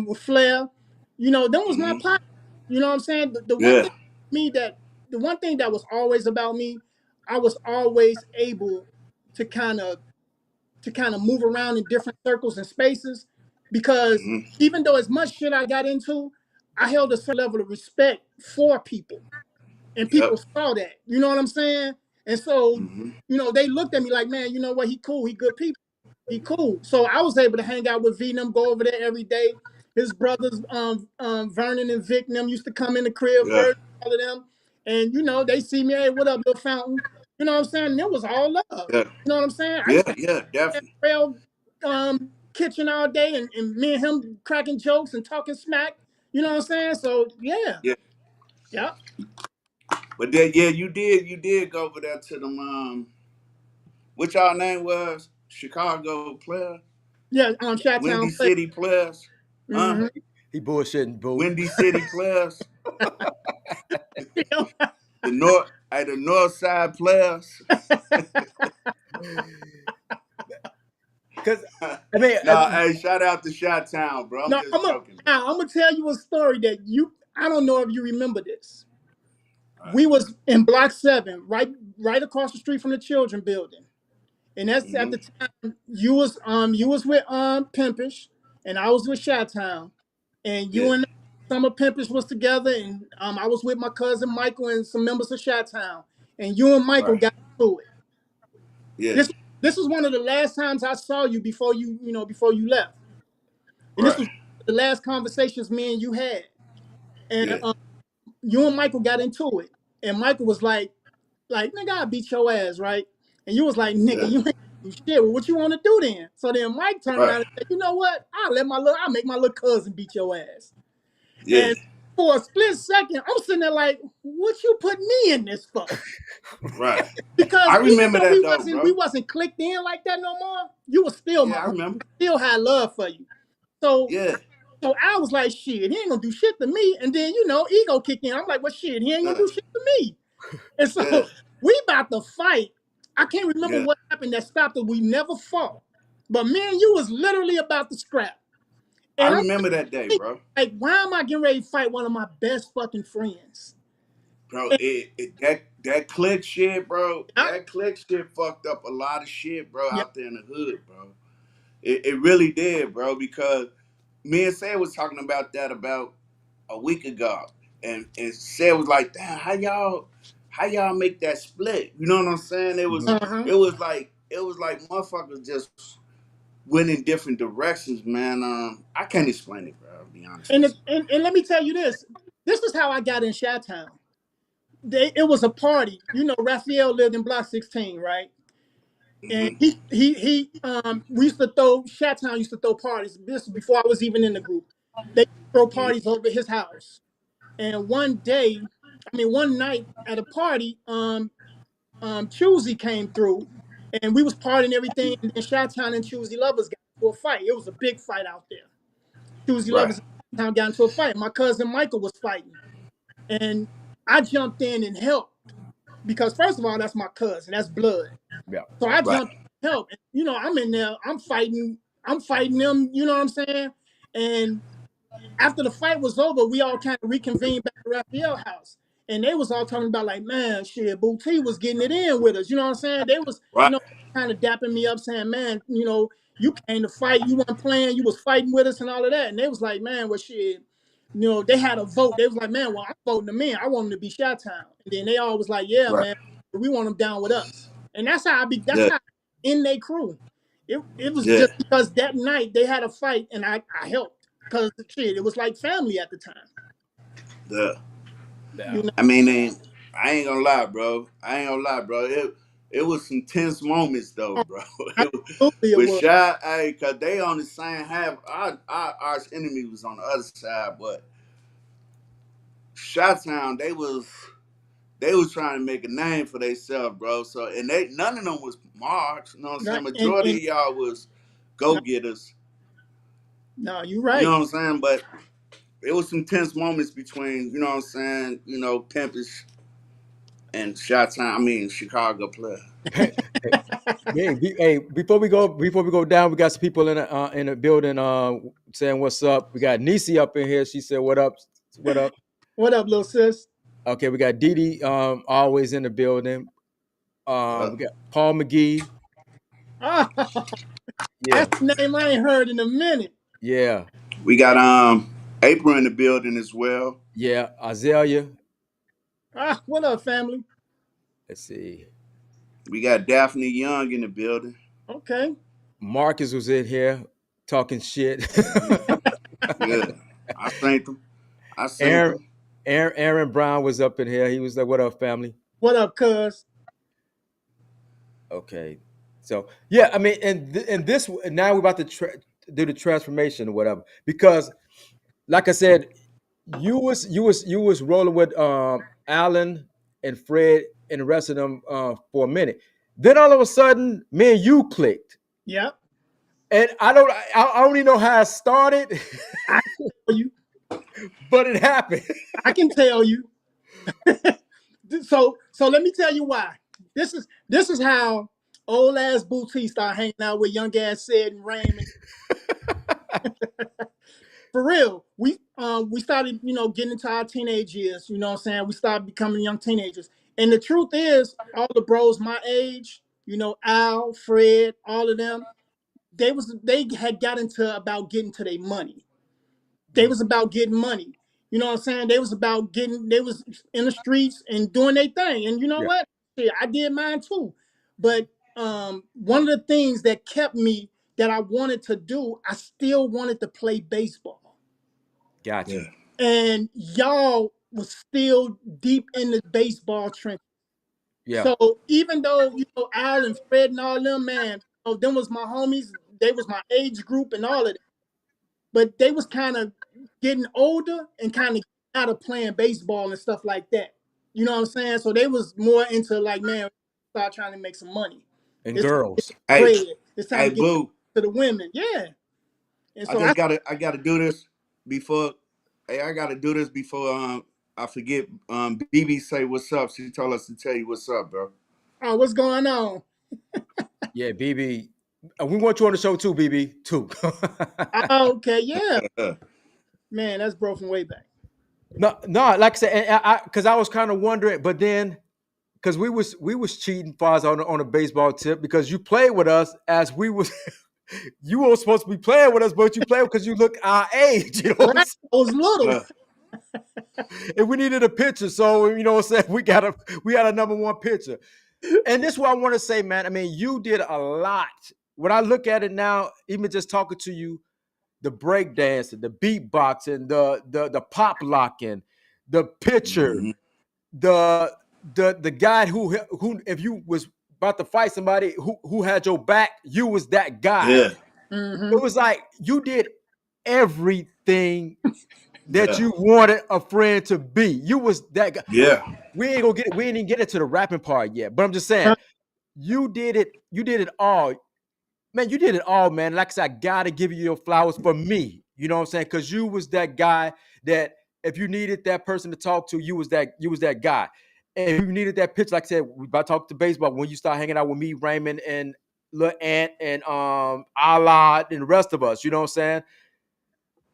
with Flair. You know, that was my Mm-hmm. partner. You know what I'm saying? The one Yeah. thing me that the one thing that was always about me, I was always able to kind of move around in different circles and spaces because Mm-hmm. even though as much shit I got into, I held a certain level of respect for people and Yep. people saw that. You know what I'm saying? And so, Mm-hmm. you know, they looked at me like, man, you know what? He cool. He good people. He cool. So I was able to hang out with V and them, go over there every day. His brothers, Vernon and Vic and them used to come in the crib, Yeah. Virgil, all of them. And, you know, they see me, hey, what up, little fountain? You know what I'm saying? And it was all love. Yeah. You know what I'm saying? I Yeah. used to Yeah. at Definitely. Rail kitchen all day and me and him cracking jokes and talking smack. You know what I'm saying? So yeah. Yeah. Yeah. But then, yeah, you did go over there to them. What y'all name was? Chicago player, Yeah, Chi-Town Windy play. City players, huh? Mm-hmm. He bullshitting, boo. Windy City players, You the North Side players. Cause I mean, Nah, hey, shout out to Shot Town, bro. I'm no, just joking, man. I'm gonna tell you a story that I don't know if you remember this. All right. We was in block 7, right across the street from the children building. And that's at Mm-hmm. the time you was with Pimpish and I was with Chi-Town. And Yeah. you and some of Pimpish was together and I was with my cousin Michael and some members of Chi-Town. And you and Michael Right. got into it. Yeah. This was one of the last times I saw you before before you left. And this Right. was the last conversations me and you had. And Yeah. you and Michael got into it. And Michael was like, nigga, I beat your ass, right? And you was like, nigga, Yeah. you ain't do shit. Well, what you want to do then? So then Mike turned Right. around and said, you know what? I'll make my little cousin beat your ass. Yeah. And for a split second, I'm sitting there like, what you put me in this for? Right. Because I even remember though that though, we bro. wasn't clicked in like that no more, you was still my Yeah, I homie. remember. Still had love for you. So Yeah. so I was like, shit, he ain't gonna do shit to me. And then, you know, ego kicked in. I'm like, well, shit, he ain't gonna Yeah. do shit to me. And Yeah. so we about to fight. I can't remember Yeah. what happened that stopped it. We never fought. But me and you was literally about to scrap. I And I'm remember that day, thinking, bro. like, why am I getting ready to fight one of my best fucking friends? Bro, And that click shit, bro. yeah, That click shit fucked up a lot of shit, bro, yeah, out there in the hood, bro. It really did, bro, because me and Sam was talking about that about a week ago. And Sam was like, damn, how y'all make that split? You know what I'm saying? Mhm. uh-huh. It was like motherfuckers just went in different directions, man. I can't explain it, bro, I'll be honest with And let me tell you this. This is how I got in Chi-Town. It was a party. You know, Raphael lived in block 16, right? you. And Mm-hmm. we used to throw Chi-Town used to throw parties. This was before I was even in the group. They throw parties over at his house. And one night at a party, Choosy came through, and we was partying and everything. And then Chi-Town and Choosy Lovers got into a fight. It was a big fight out there. Choosy Right. Lovers and Chi-Town got into a fight. My cousin Michael was fighting, and I jumped in and helped because first of all, that's my cousin, that's blood. Yeah. So I Right. jumped in to help. And, you know, I'm in there, I'm fighting them. You know what I'm saying? And after the fight was over, we all kind of reconvened back at Raphael house. And they was all talking about like, man, shit, Booty was getting it in with us. You know what I'm saying? They was, Right. kind of dapping me up saying, man, you came to fight. You weren't playing. You was fighting with us and all of that. And they was like, man, well, shit, they had a vote. They was like, man, well, I'm voting them in. I want them to be Chi-Town. And then they all was like, yeah, Right. man, we want them down with us. And that's Yeah. how in they crew. It was Yeah. just because that night they had a fight and I helped because shit, it was like family at the time. Yeah. Yeah. You know, I mean, I ain't gonna lie, bro. I ain't gonna lie, bro. It was some tense moments though, oh, bro. absolutely it With was. Shy, hey, cause they on the same half. Our arch enemy was on the other side, but Shot Town, they was trying to make a name for themselves, bro. So and they none of them was marks. You know what I'm saying? Right? And Majority of y'all was go no, getters. no, you're You know right. what I'm saying? But it was some tense moments between, you know what I'm saying, you know, Pimpish and Shot Town. I mean, Chicago player. Hey, hey, before we go down, we got some people in the building saying what's up. We got Nisi up in here. She said, "What up? What up?" What up, little sis? Okay, we got Dee Dee always in the building. Yeah, We got Paul McGee. Ah, Yeah, that's the name I ain't heard in a minute. yeah, we got April in the building as well. yeah. Azalea. Ah, what up, family? Let's see. We got Daphne Young in the building. Okay. Marcus was in here talking shit. Yeah, I seen them. I seen Aaron, them. Aaron Brown was up in here. He was like, "What up, family?" What up, cuz? Okay, so yeah, I mean, and this now we're about to do the transformation or whatever because, like I said, you was rolling with Alan and Fred and the rest of them for a minute. Then all of a sudden, me and you clicked, Yep. and I don't even know how it started, I can tell you. but it happened. I can tell you. So let me tell you why. This is how old ass Bootsy start hanging out with young ass Ced and Raymond. For real, we started, getting into our teenage years, you know what I'm saying? We started becoming young teenagers. And the truth is, all the bros my age, Al, Fred, all of them, they had got into about getting to their money. They was about getting money. You know what I'm saying? They was in the streets and doing their thing. And you know Yeah, what? Yeah, I did mine too. But one of the things that kept me that I wanted to do, I still wanted to play baseball. got Yeah, you. And y'all was still deep in the baseball trench. Yeah, So even though, Al and Fred and all them, man, them was my homies, they was my age group and all of that. But they was kind of getting older and kind of out of playing baseball and stuff like that. You know what I'm saying? So they was more into like, man, start trying to make some money. and It's time to get girls. hey, bread. It's time hey, to get Boo. to the women. Yeah. And I so just I gotta do this before. Hey, I gotta do this before I forget. BB say what's up. She told us to tell you what's up, bro. oh, what's going on? Yeah, BB. We want you on the show too, BB. Too. Oh, okay, yeah. Yeah, Man, that's bro from way back. No, no, like I said, and because I was kind of wondering, but then because we was cheating far as on a baseball tip because you played with us as we was you were supposed to be playing with us, but you played because you look our age, you know what I'm Right. I was little. yeah, saying? And we needed a pitcher, so you know what I'm saying. We had a number one pitcher, and this is what I want to say, man. I mean, you did a lot. When I look at it now, even just talking to you, the break dancing, the beatboxing, the pop locking, the pitcher, hmm the the guy who if you was about to fight somebody who had your back, you was that guy. yeah, It Hmm. was like you did everything that yeah, you wanted a friend to be. You was that guy. yeah, We ain't gonna get it. We ain't even get into the rapping part yet. But I'm just saying, you did it. You did it all. Man, you did it all, man. Like I said, I gotta give you your flowers for me. You know what I'm saying? Because you was that guy that if you needed that person to talk to, you was that guy. And if you needed that pitch, like I said, we about to talk to baseball. When you start hanging out with me, Raymond, and Lil Ant, and Allah, and the rest of us, you know what I'm saying?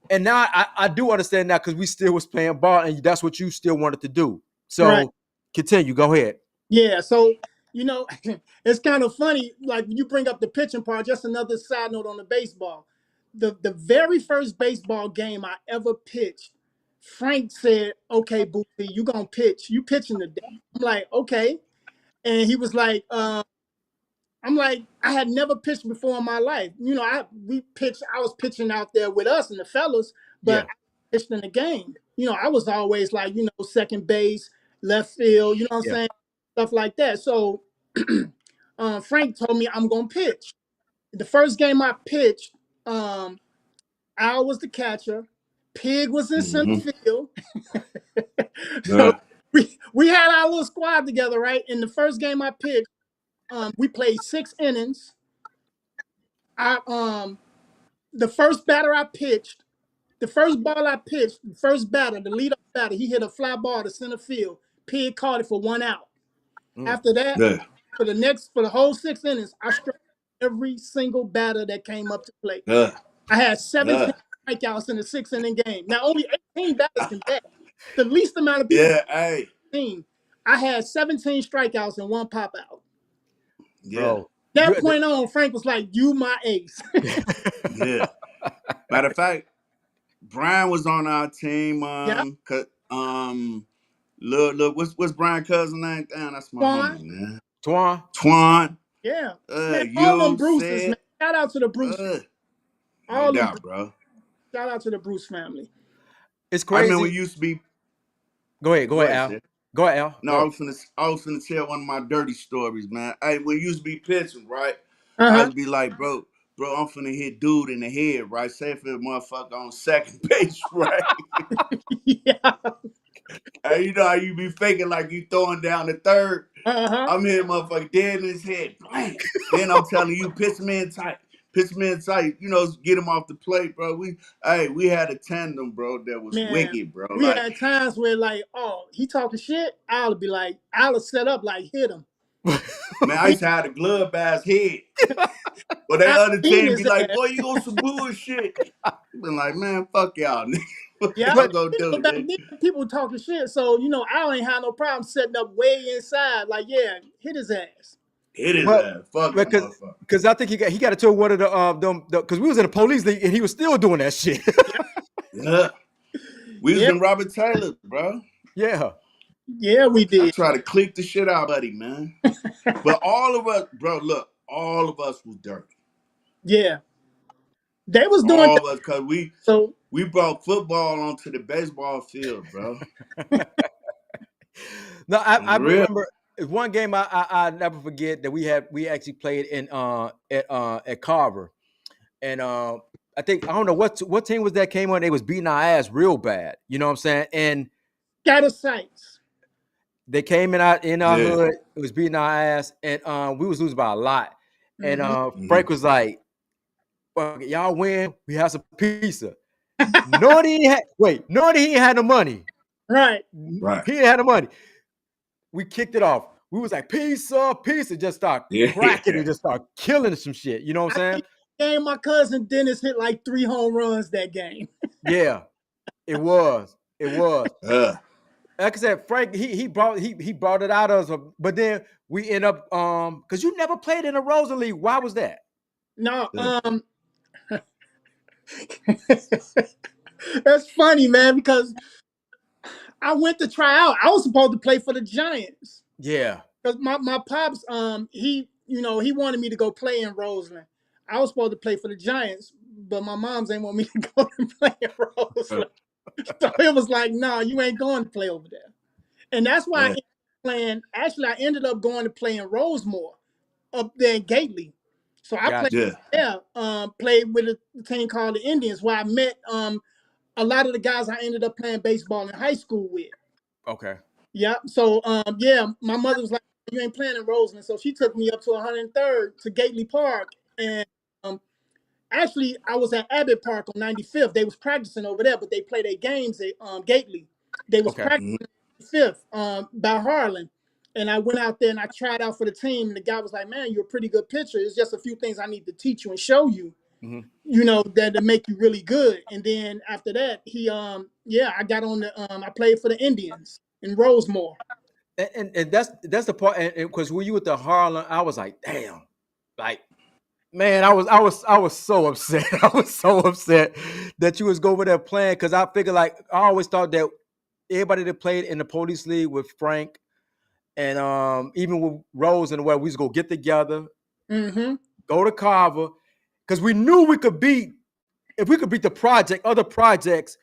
And now I do understand that because we still was playing ball, and that's what you still wanted to do. Right. So continue. Go ahead. Yeah. So, it's kind of funny. Like you bring up the pitching part, just another side note on the baseball. The very first baseball game I ever pitched, Frank said, okay, Booty, you gonna pitch. You pitching today. I'm like, okay. And he was like, I'm like, I had never pitched before in my life. I was pitching out there with us and the fellas, but Yeah. I pitched in the game. I was always like, second base, left field, you know what I'm Yeah. saying? Stuff like that. So Frank told me I'm gonna pitch. The first game I pitched, um, Al was the catcher, Pig was in center hmm field. So yeah, we had our little squad together, right? In the first game I pitched, we played 6 innings. I The first batter I pitched, The first ball I pitched, the first batter, the leadoff batter, he hit a fly ball to center field. Pig caught it for 1 out. After that, Yeah. for the whole 6 innings, I struck every single batter that came up to play. Yeah. I had 17 Yeah. strikeouts in a 6 inning game. Now only 18 batters can bat. The least amount of people Yeah. Hey. team. I had 17 strikeouts and 1 pop out. Yeah. Bro. That point on, Frank was like, "You my ace." Yeah. Matter of fact, Brian was on our team. Yeah, Look, what's Brian's cousin name? Damn, that's my Quan. homie, man. Twan. Twan. Yeah, man, all them You Bruces, man. said. Shout out to the Bruce. No All them. doubt, bro. Shout out to the Bruce family. It's I remember crazy. we used to be. Go ahead, Al. Sid. Go ahead, Al. No, Go. I was finna tell one of my dirty stories, man. Hey, when you used to be pitching, right? Uh-huh. I'd be like, bro, I'm finna hit dude in the head, right? Say if a motherfucker on second base, right? Yeah. And you know how you be faking like you throwing down the third? Uh-huh. I'm hitting motherfucker dead in his head. Blam. Then I'm telling you, pitch me in tight. Pitch me in tight. You know, get him off the plate, bro. We had a tandem, bro, that was Man, wicked, bro. we Like, had times where like, oh, he talking shit. I'll set up like hit him. man, I used to have the glove by his head. But that other team be like, boy, you on some bullshit. Been like, man, fuck y'all, nigga. What Yeah, y'all gonna do, back nigga? then, people talking shit. So I ain't had no problem setting up way inside. Like, yeah, hit his ass. Hit his But ass. Fuck that motherfucker. because I think he got it to one of the because we was in the police league and he was still doing that shit. Yeah. We was in Robert Taylor, bro. Yeah. Yeah, we I did. try to click the shit out, buddy, man. But all of us, bro, look, all of us was dirty. Yeah. They was doing all of us, because we brought football onto the baseball field, bro. No, I Real. remember one game I never forget that we actually played in at Carver, and I don't know what team was that came on. They was beating our ass real bad. You know what I'm saying? And got a sights. they came in our hood. It was beating our ass, and we was losing by a lot. And Frank was like, well, y'all win, we have some pizza. Knowing he ain't had no money. Right. Right. He ain't had no money. We kicked it off. We was like, pizza, just start cracking and just start killing some shit. You know what I'm saying? Game, my cousin Dennis hit like 3 home runs that game. Yeah, it was. Like I said, Frank, he brought it out of us, but then we end up because you never played in a Rosen League. Why was that? No, that's funny, man, because I went to try out. I was supposed to play for the Giants. Yeah. Because my pops, he wanted me to go play in Roseland. I was supposed to play for the Giants, but my moms ain't want me to go and play in Roseland. So it was like, no, you ain't going to play over there. And that's why I ended up going to play in Rosemore up there in Gately. So I played with a team called the Indians, where I met a lot of the guys I ended up playing baseball in high school with. Okay. Yeah. So my mother was like, you ain't playing in Roseland. So she took me up to 103rd to Gately Park. And actually I was at Abbott Park on 95th. They was practicing over there, but they play their games at Gately. They was practicing 5th by Harlan. And I went out there and I tried out for the team. And the guy was like, man, you're a pretty good pitcher. It's just a few things I need to teach you and show you, that to make you really good. And then after that, I got on I played for the Indians in Rosemore. And that's the part. And because when you were at the Harlan, I was like, damn, like, man, I was so upset. I was so upset that you was go over there playing, because I figured, like, I always thought that everybody that played in the police league with Frank and even with Rose and where we was go get together, go to Carver, because we knew we could beat, if we could beat the other projects,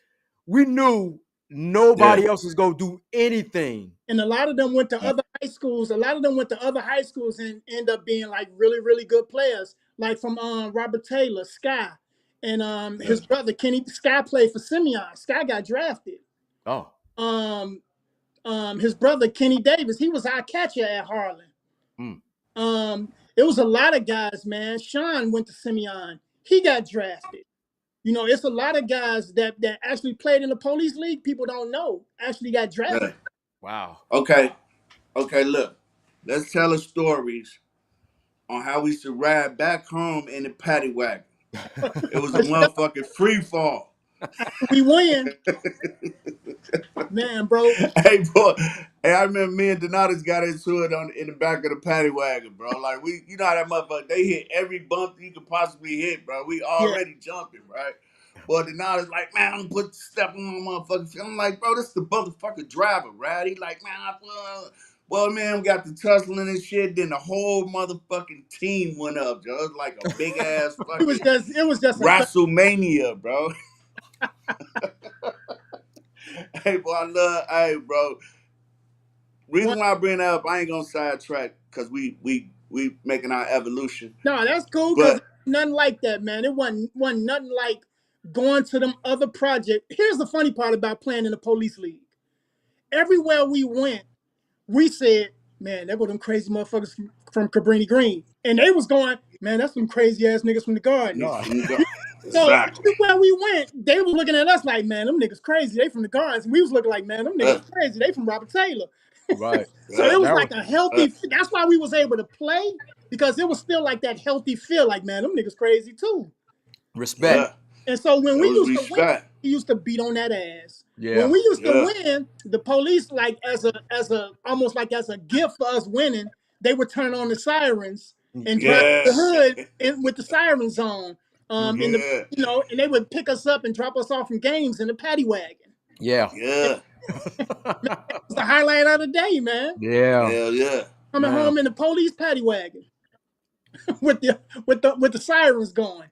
we knew nobody else was gonna do anything. And a lot of them went to other high schools. A lot of them went to other high schools and end up being like really, really good players. Like from Robert Taylor, Sky, and his brother Kenny. Sky played for Simeon. Sky got drafted. Oh. His brother Kenny Davis, he was our catcher at Harlan. It was a lot of guys, man. Sean went to Simeon. He got drafted. You know, it's a lot of guys that actually played in the police league. People don't know actually got Yeah. drafted. Wow. Okay. Okay. Look, let's tell us stories on how we used to ride back home in the paddy wagon. It was a For sure. motherfucking free fall. After we win, man, bro. Hey, boy. Hey, I remember me and Donatus got into it in the back of the paddy wagon, bro. Like, you know how that motherfucker, they hit every bump you could possibly hit, bro. We Yeah, already jumping, right? Boy, Donatus like, man, I'm put step on my motherfucking feet. I'm like, bro, this is the motherfucking driver, right? He like, man, well, man, we got the tussling and shit. Then the whole motherfucking team went up, yo. It was like a big ass fucking it was just a WrestleMania, bro. Hey, boy, hey, bro. one. Reason why I bring that up, I ain't gonna sidetrack because we making our evolution. No, that's cool because But nothing like that, man. It wasn't nothing like going to them other projects. Here's the funny part about playing in the police league. Everywhere we went, we said, man, there go them crazy motherfuckers from Cabrini Green. And they was going, man, that's some crazy ass niggas from the Gardens. niggas God. from the go. So Exactly. everywhere we went, they was looking at us like, man, them niggas crazy. They from the Gardens. And we was looking like, man, them Uh, niggas crazy. They from Robert Taylor. Right. So it uh, was That like was a uh, healthy, that's why we was able to play because it was still like that healthy feel like, man, them niggas crazy too. respect. yeah. And so when It we was used to win, respect. we used to beat on that ass. When Yeah. we used to Yeah. win, the police, like as a almost like as a gift for us winning, they would turn on the sirens and drive Yeah. the hood with the sirens on. In the Yeah. and they would pick us up and drop us off from games in the paddy wagon. Yeah. Yeah. It was the highlight of the day, man. Yeah. Hell yeah. Coming Man. home in the police paddy wagon with the sirens going.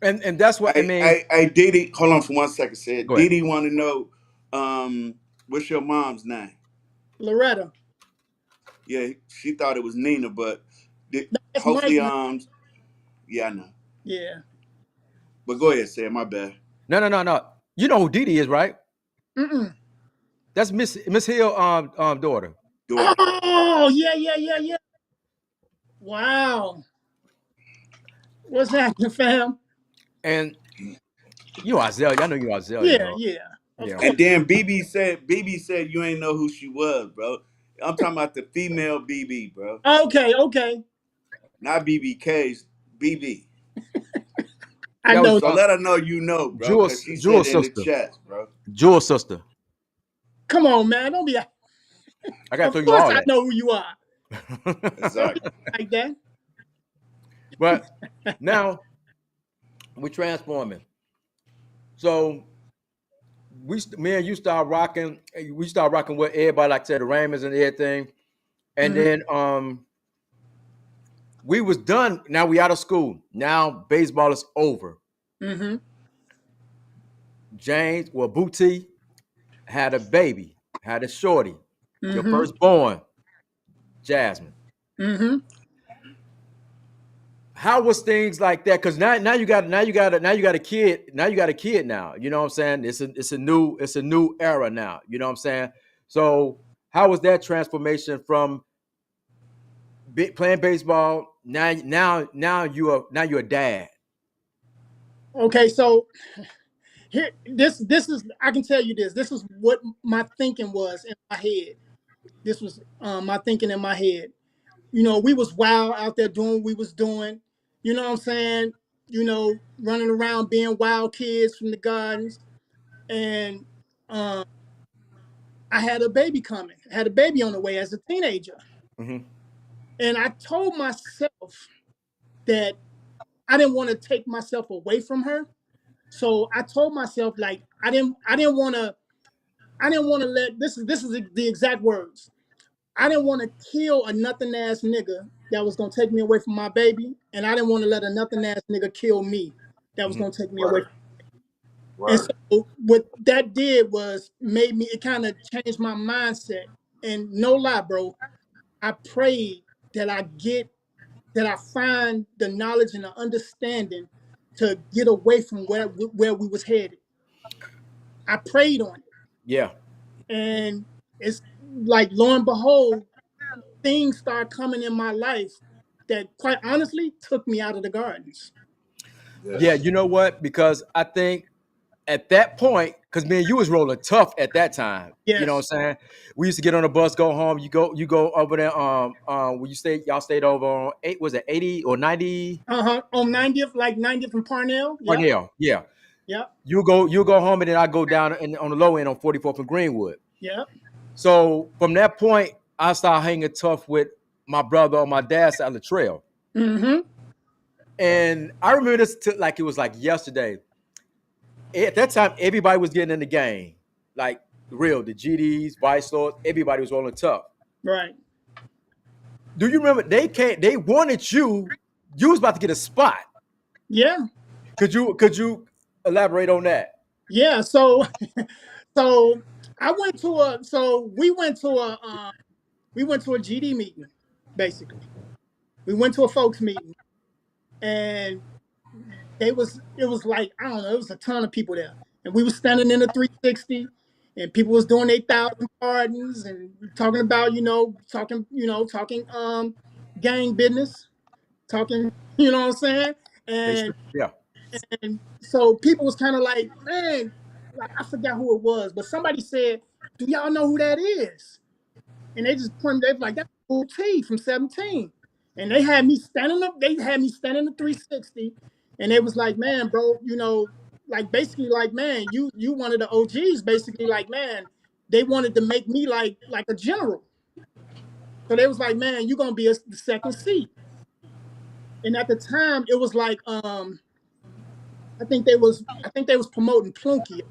And that's what I mean. Hey, Didi, hold on for 1 second, said. Go ahead. Didi want to know, what's your mom's name? Loretta, Yeah, she thought it was Nina, but that's Mike. hopefully, yeah, I know. Yeah. But go ahead, say my bad. No, no, no, no. You know who Didi is, right? Mm-mm. That's Miss Hill daughter. Daughter. Oh, yeah. Wow. What's happening, fam? And you Azalea. I know you Azalea, Yeah, bro. yeah. Of Yeah. course. And then BB said you ain't know who she was, bro. I'm talking about the female BB, bro. Okay. Not BBK's BB. I That was know. So let her know you know, bro, because she said Jewel's in the sister. chat, bro. Jewel's sister. Come on, man. Don't be. I gotta Of tell you course, all I that. know who you are. Don't be Exactly. like that. But now we're transforming. So me and you start rocking. We start rocking with everybody, like I said, the Raymonds and everything. And Mm-hmm. then we was done. Now we out of school. Now baseball is over. Mm-hmm. Booty had a baby, had a shorty, your Mm-hmm. firstborn, Jasmine. Mm-hmm. How was things like that? Because now you got a kid. Now you got a kid now. You know what I'm saying? It's a new era now. You know what I'm saying? So how was that transformation from playing baseball? Now you're a dad. Okay, so here, this is. I can tell you this. This is what my thinking was in my head. This was my thinking in my head. You know, we was wild out there doing what we was doing. You know what I'm saying? You know, running around being wild kids from the gardens. And um, I had a baby coming. I had a baby on the way as a teenager. Hmm. And I told myself that I didn't want to take myself away from her. So I told myself like I didn't want to let this is the exact words. I didn't want to kill a nothing ass nigga that was gonna take me away from my baby, and I didn't want to let a nothing ass nigga kill me that was Hmm. gonna take me away. Word. And Word. so what that did was made me. It kind of changed my mindset. And no lie, bro, I prayed that I find the knowledge and the understanding to get away from where we was headed. I prayed on Yeah. it, and it's like lo and behold, things start coming in my life that quite honestly took me out of the gardens. Yeah, you know what? Because I think at that point, because man, you was rolling tough at that time. You know what Yes. I'm saying? We used to get on the bus, go home. You go over there. When you stayed, y'all stayed over on was it 80 or 90? On 90th, like 90th and Parnell. Yep. Parnell, yeah. Yep. You go home, and then I go down on the low end on 44th and Greenwood. Yep. So from that point, I started hanging tough with my brother on my dad's side of the trail. Mm-hmm. And I remember this like it was like yesterday. At that time, everybody was getting in the game. Like the GDs, Vice Lords, everybody was rolling tough. Right. Do you remember they wanted you? You was about to get a spot. Yeah. Could you elaborate on that? Yeah. So so I went to a so we went to a GD meeting, basically. We went to a folks meeting, and it was like, I don't know, it was a ton of people there. And we were standing in the 360, and people was doing 8,000 pardons and talking about, talking gang business, talking, you know what I'm saying? They And yeah. so people was kind of like, man, like I forgot who it was, but somebody said, "Do y'all know who that is?" And they just pointed, they was like, "That's Cool T from 17." And they had me standing up, they had me standing the 360, and they was like, "Man, bro, like basically like, man, you one of the OGs, basically, like, man, they wanted to make me like a general." So they was like, "Man, you're gonna be the second seat." And at the time, it was like I think they was promoting Plunky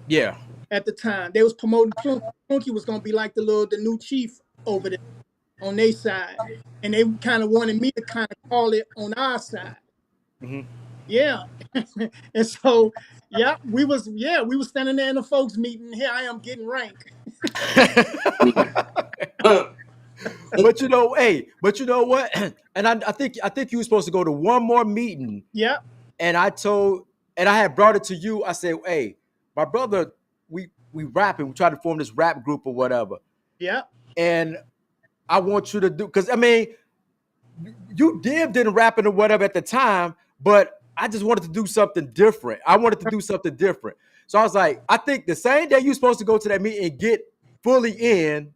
Yeah. at the time. They was promoting Plunky. Plunky was gonna be like the new chief over there on their side, and they kind of wanted me to kind of call it on our side. Hmm. Yeah, and so we was standing there in the folks meeting. Here I am getting rank. But but you know what? And I think you were supposed to go to one more meeting, Yep, and I had brought it to you. I said, hey, my brother, we rapping, we try to form this rap group or whatever, yep, and I want you to do because I mean, you didn't rapping or whatever at the time, but I just wanted to do something different. I wanted to do something different. So I was like, I think the same day you're supposed to go to that meeting and get fully in,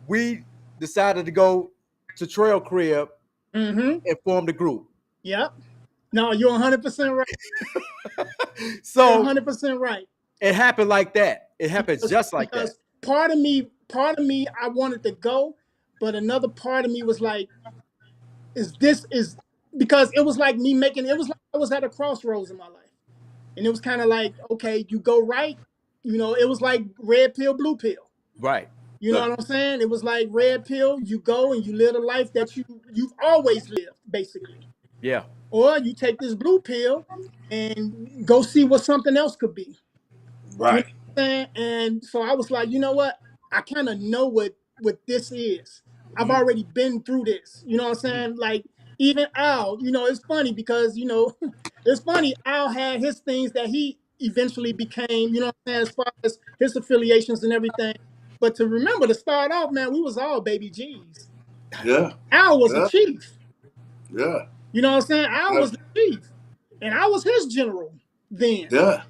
we decided to go to Trail Crib mm-hmm, and form the group. yep. No, you're 100% right. You're So 100% right. it happened like that. It happened just like that. Because part of me, I wanted to go, but another part of me was like, is because it was like me making it was like I was at a crossroads in my life. And it was kind of like, okay, you go right, it was like red pill, blue pill. Right. You know what I'm saying? It was like red pill, you go and you live a life that you've always lived, basically. Yeah. Or you take this blue pill and go see what something else could be. You know Right. what I'm saying? And so I was like, you know what? I kind of know what this is. I've Mhm. already been through this. You know what I'm saying? Like even Al, it's funny because it's funny. Al had his things that he eventually became. You know what I'm saying? As far as his affiliations and everything. But to remember to start off, man, we was all baby G's. Yeah. Al was a Yeah. chief. Yeah. You know what I'm saying? Al Uh, was the chief, and I was his general then. yeah.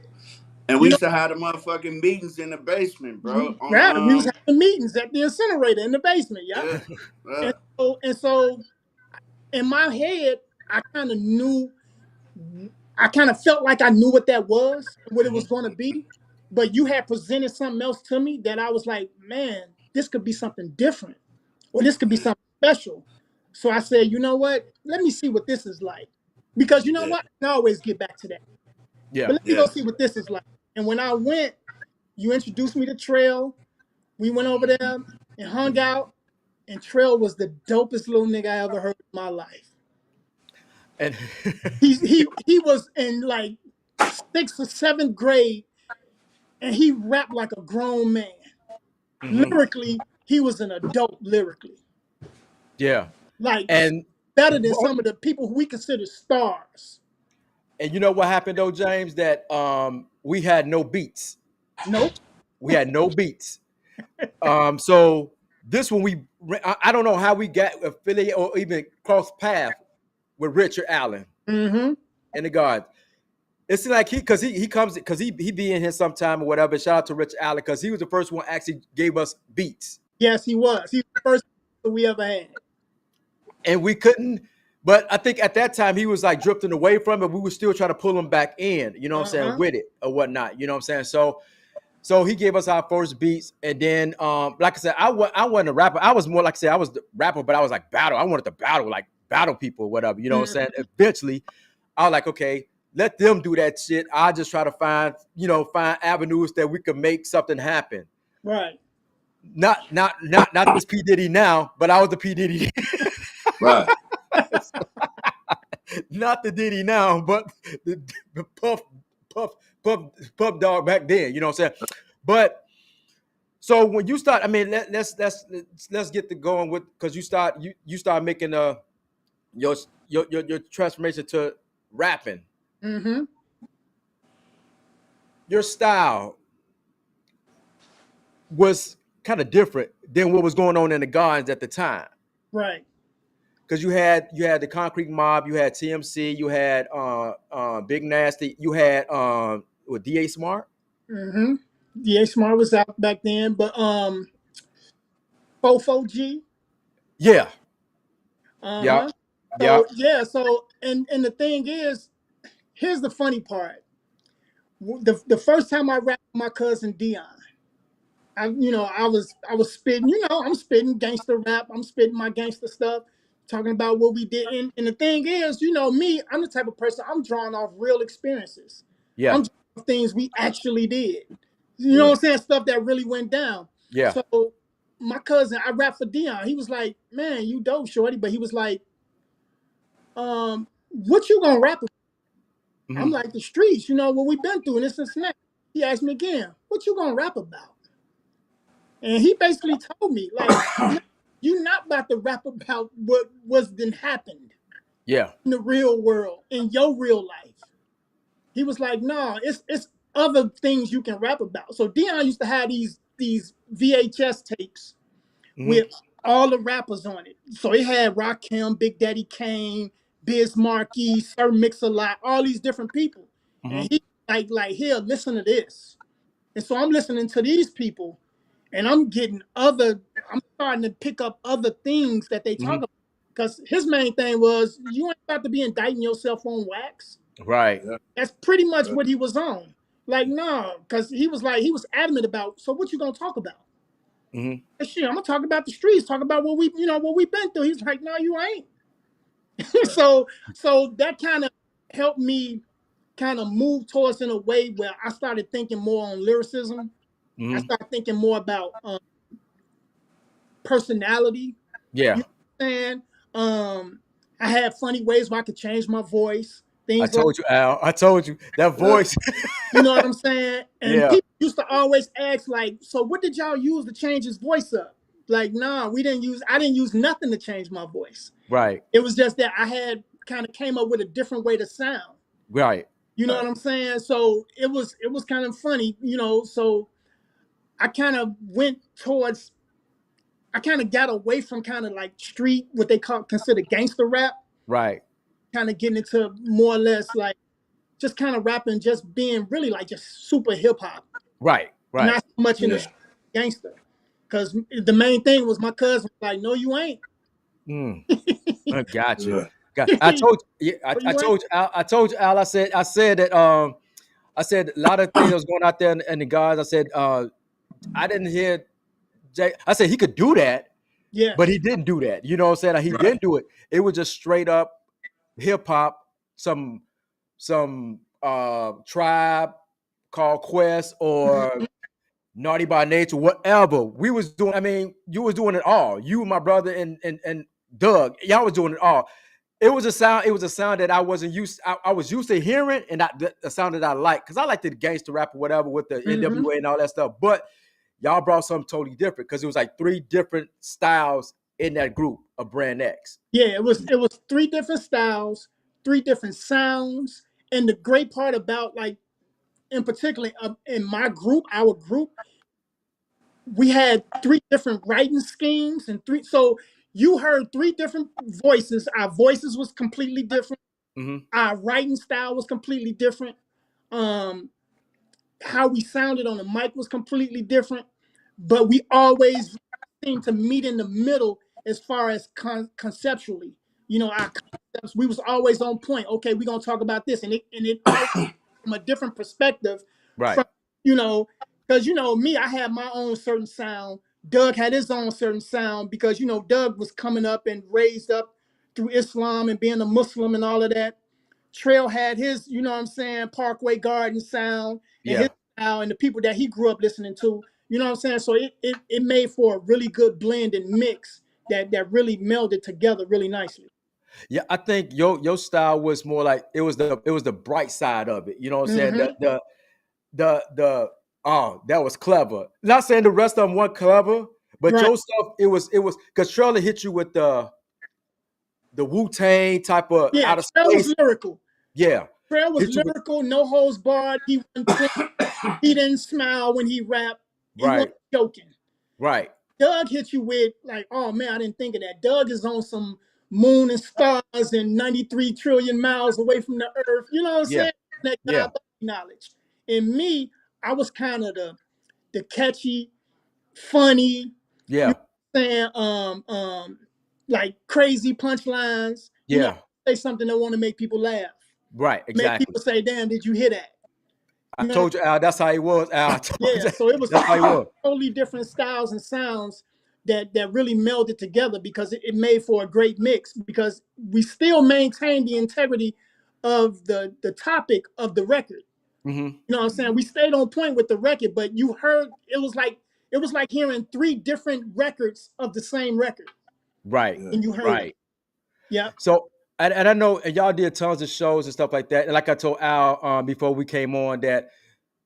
And we You know. used to have the motherfucking meetings in the basement, bro. On Right. We was having meetings at the incinerator in the basement. Yep. yeah. And Yeah. so in my head, I kind of knew, I kind of felt like I knew what that was and what it was Mhm. going to be. But you had presented something else to me that I was like, man, this could be something different, or this could be something special. So I said, you know what? Let me see what this is like. Because you know Yeah. what? I can always get back to that. Yeah. But let me go Yeah. see what this is like. And when I went, you introduced me to Trail. We went over there and hung out, and Trail was the dopest little nigga I ever heard in my life. And He was in like sixth or seventh grade, and he rapped like a grown man. Mhm. Lyrically, he was an adult lyrically, Yeah. like And better than some of the people who we consider stars. and you know what happened though, James? That we had no beats. Nope. We had no beats. So this one I don't know how we got affiliated or even crossed path with Richard Allen. Mm-hmm. in the guard. It's like he comes because he be in here sometime or whatever. Shout out to Rich Allen because he was the first one actually gave us beats. Yes, he was. He was the first we ever had. And we couldn't, but I think at that time he was like drifting away from it. We were still trying to pull him back in, you know what I'm saying, with it or whatnot. You know what I'm saying? So he gave us our first beats, and then like I said, I wasn't a rapper. I was more like I said, I was the rapper, but I was like battle. I wanted to battle people or whatever. You know what I'm saying? Eventually, I was like, okay, let them do that shit. I just try to find avenues that we could make something happen. Right. Not this P Diddy now, but I was the P Diddy. Right. Not the Diddy now, but the Puff Dog back then. You know what I'm saying? But so when you start, I mean, let's get to going with because you start making your transformation to rapping. Mm-hmm. Your style was kind of different than what was going on in the gardens at the time. Right. Because you had the Concrete Mob, you had TMC, you had Big Nasty, you had with DA Smart. Mm-hmm. DA Smart was out back then, but Fofo G. Yeah. Uh-huh. Yeah. So yeah, so and the thing is, here's the funny part. The first time I rapped with my cousin Dion, I was spitting, I'm spitting gangster rap, I'm spitting my gangster stuff, talking about what we did. And the thing is, me, I'm the type of person, I'm drawing off real experiences. Yeah. I'm drawing off things we actually did. You know what I'm saying? Stuff that really went down. Yeah. So my cousin, I rapped for Dion. He was like, man, you dope, shorty. But he was like, what you gonna rap about? Mm-hmm. I'm like, the streets, what we've been through in this Cincinnati. He asked me again, what you gonna rap about? And he basically told me, like, you're not about to rap about what was then happened. Yeah. In the real world, in your real life. He was like, no, it's other things you can rap about. So Dion used to have these VHS tapes with all the rappers on it. So it had Rakim, Big Daddy Kane, Biz Markie, Sir Mix-a-Lot, all these different people. And he like, here, listen to this. And so I'm listening to these people, and I'm starting to pick up other things that they talk about. Because his main thing was, you ain't about to be indicting yourself on wax. Right. That's pretty much what he was on. Like, no, because he was adamant about, so what you gonna talk about? Shit, I'm gonna talk about the streets, talk about what we've been through. He's like, no, you ain't. so that kind of helped me kind of move towards in a way where I started thinking more on lyricism. I started thinking more about personality. Yeah. You know what I'm saying? I had funny ways where I could change my voice. I told you, Al. I told you that voice. You know what I'm saying? And Yeah. people used to always ask, like, so what did y'all use to change his voice up? Like, nah, I didn't use nothing to change my voice. Right. It was just that I had kind of came up with a different way to sound. Right. You know what I'm saying? So it was kind of funny, so I kind of got away from kind of like street, what they consider gangster rap. Right. Kind of getting into more or less like just kind of rapping, just being really like just super hip hop. Right. Right. Not so much in the gangster. Because the main thing was my cousin was like, no, you ain't. I got you. I told you. I told you. I told you, Al. I said that. I said a lot of things that was going out there in the guys. I said I didn't hear Jay. I said he could do that. Yeah. But he didn't do that. You know what I'm saying? He didn't do it. It was just straight up hip hop. Some tribe called Quest or Naughty by Nature, whatever. We was doing. I mean, you was doing it all. You, my brother, and Doug, y'all was doing it all. It was a sound. It was a sound that I wasn't used. I was used to hearing, and the sound that I like, because I like the gangster rap or whatever with the NWA and all that stuff. But y'all brought something totally different because it was like 3 different styles in that group of Brand X. Yeah, it was 3 different styles, 3 different sounds, and the great part about, like, in particular in my group, our group, we had 3 different writing schemes and 3. So you heard 3 different voices. Our voices was completely different. Our writing style was completely different. Um, how we sounded on the mic was completely different, but we always seemed to meet in the middle as far as conceptually. Our concepts, we was always on point. Okay, we're gonna talk about this, and it always from a different perspective. Right. From you know, because me, I had my own certain sound. Doug had his own certain sound because Doug was coming up and raised up through Islam and being a Muslim and all of that. Trail had his, Parkway Garden sound and Yeah. his style and the people that he grew up listening to, So it made for a really good blend and mix that really melded together really nicely. Yeah, I think your style was more like it was the bright side of it. You know what I'm saying? Hmm. The oh, that was clever. Not saying the rest of them weren't clever, but Right. your stuff it was because Shirley hit you with the Wu-Tang type of Yeah, out of Trail was space. lyrical. Yeah. Trail was Hit you with lyrical, no holds barred. He wasn't playing, he didn't smile when he rapped. He wasn't right, joking. right. Doug hit you with like, oh man, I didn't think of that. Doug is on some moon and stars and 93 trillion miles away from the earth. You know what I'm Yeah, saying? That yeah, God knowledge. And me, I was kind of the catchy, funny, you yeah, know what I'm saying? Like crazy punchlines. yeah. Say something that want to make people laugh. Right, Make exactly. people say, damn, did you hear that? I You know. told you, Al, that's how he was. Al, I told Yeah, you, so it was that's how he was. totally different styles and sounds that really melded together because it made for a great mix because we still maintain the integrity of the topic of the record. Hmm. You know what I'm saying? We stayed on point with the record, but you heard it was like hearing three different records of the same record, Right, Yeah. and you heard it. right. Yeah, So, and I know and y'all did tons of shows and stuff like that. And like I told Al before we came on that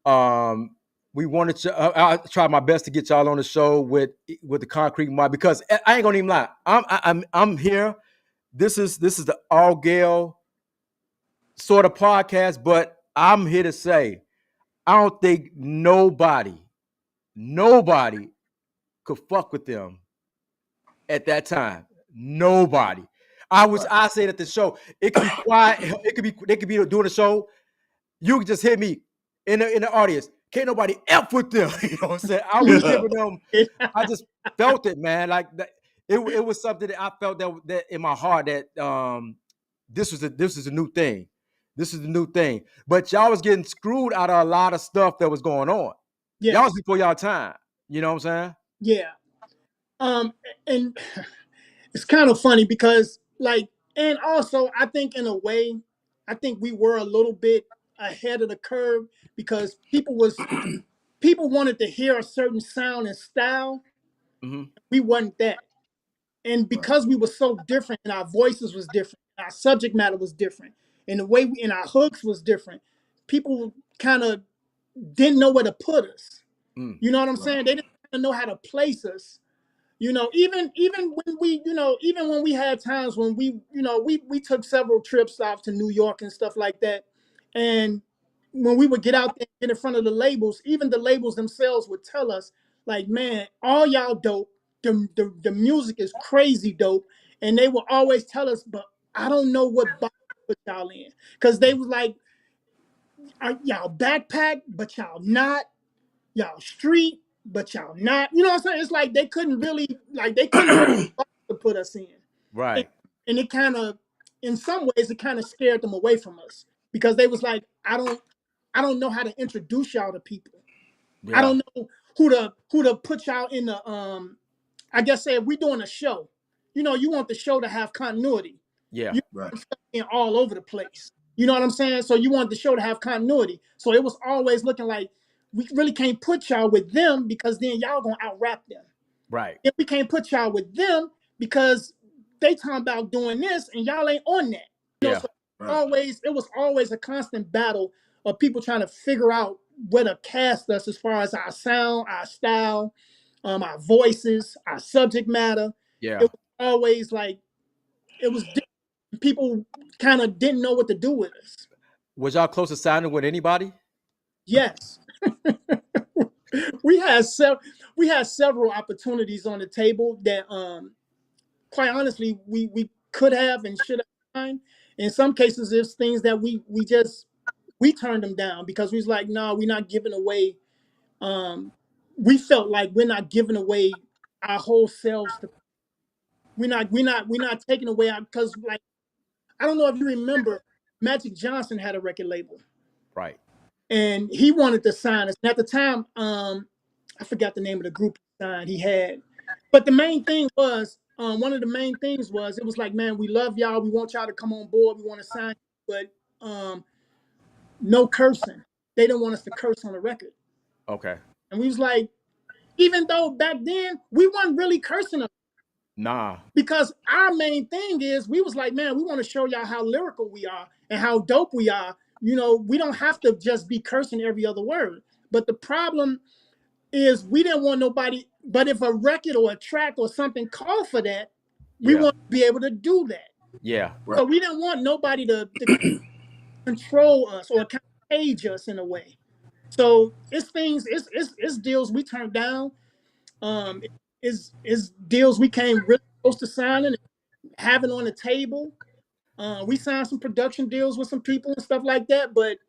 um, we wanted to. I tried my best to get y'all on the show with the Concrete Mob because I ain't gonna even lie. I'm here. This is the all Gale sort of podcast, but I'm here to say I don't think nobody could fuck with them at that time. Nobody. I said at the show, it could be quiet. It could be they could be doing a show. You could just hear me in the audience. Can't nobody F with them. You know what I'm saying? I was Yeah. giving them, I just felt it, man. Like that, it was something that I felt that in my heart that this is a new thing. This is the new thing. But y'all was getting screwed out of a lot of stuff that was going on. Y'all was yes, before y'all time. You know what I'm saying? yeah. And it's kind of funny because like, and also I think in a way, I think we were a little bit ahead of the curve because people wanted to hear a certain sound and style. Hmm. We wasn't that. And Right. because we were so different and our voices was different, our subject matter was different, and the way we and our hooks was different, people kind of didn't know where to put us. Mm. You know what I'm Right. saying? They didn't know how to place us. Even when even when we had times when we took several trips out to New York and stuff like that, and when we would get out there and get in front of the labels, even the labels themselves would tell us like, man, all y'all dope, the music is crazy dope, and they will always tell us, but I don't know what box to put y'all in, because they was like, y'all backpack, but y'all not, y'all street, but y'all not. You know what I'm saying? It's like they couldn't really to put us in. And, Right. and it kind of, in some ways, it kind of scared them away from us because they was like, I don't know how to introduce y'all to people. I Yeah. don't know who to put y'all in the I guess say if we're doing a show, you want the show to have continuity. Yeah. You Right. want stuff being all over the place. You know what I'm saying? So you want the show to have continuity. So it was always looking like we really can't put y'all with them because then y'all gonna out rap them. Right. If we can't put y'all with them because they talking about doing this and y'all ain't on that. Yeah. So Right. it was always a constant battle of people trying to figure out where to cast us as far as our sound, our style, our voices, our subject matter. It Yeah. was always like it was different. People kind of didn't know what to do with us. Was y'all close to signing with anybody? Yes. we had several several opportunities on the table that quite honestly we could have and should have signed, In some cases, there's things that we turned them down because we was like, no, we're not giving away. We felt like we're not giving away our whole selves to. We're not taking away our, because like I don't know if you remember, Magic Johnson had a record label Right. and he wanted to sign us. And at the time, I forgot the name of the group he signed. He had, but the main thing was, one of the main things was it was like, man, we love y'all. We want y'all to come on board. We want to sign, you, but no cursing. They didn't want us to curse on the record, Okay. and we was like, even though back then we weren't really cursing them Nah. because our main thing is we was like, man, we want to show y'all how lyrical we are and how dope we are. You know, we don't have to just be cursing every other word. But the problem is we didn't want nobody, but if a record or a track or something called for that, we Yeah. want to be able to do that. Yeah. Right. So we didn't want nobody to control us or kind of cage us in a way. So it's things, it's deals we turned down. Is deals we came really close to signing and having on the table. We signed some production deals with some people and stuff like that. But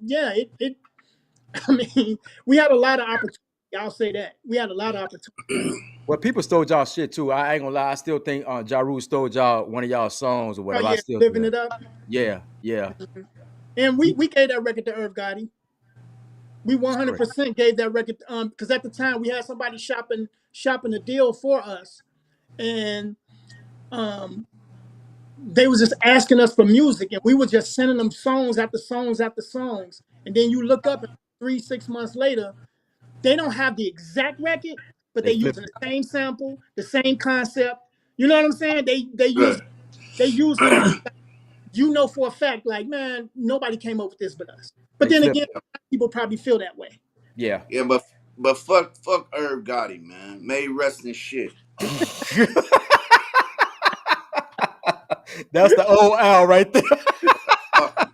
yeah, it I mean, we had a lot of opportunity. I'll say that. We had a lot of opportunity. Well, people stole y'all shit too. I ain't gonna lie. I still think Ja Rule stole y'all one of y'all songs or Oh whatever. I yeah, still do living that. it up. Yeah. Yeah. And we gave that record to Irv Gotti. We It's great. 100% gave that record because at the time we had somebody shopping a deal for us. And um they was just asking us for music and we were just sending them songs after songs after songs. And then you look up and 3 6 months later, they don't have the exact record, but They they flipped using it. the same sample, the same concept. You know what I'm saying? Right. They using it. You know for a fact, like, man, nobody came up with this but us. But They then flipped again, people probably feel that way. it. Yeah, but fuck Herb Gotti, man. May he rest in shit. Yeah. That's the old Al right there. Fuck him.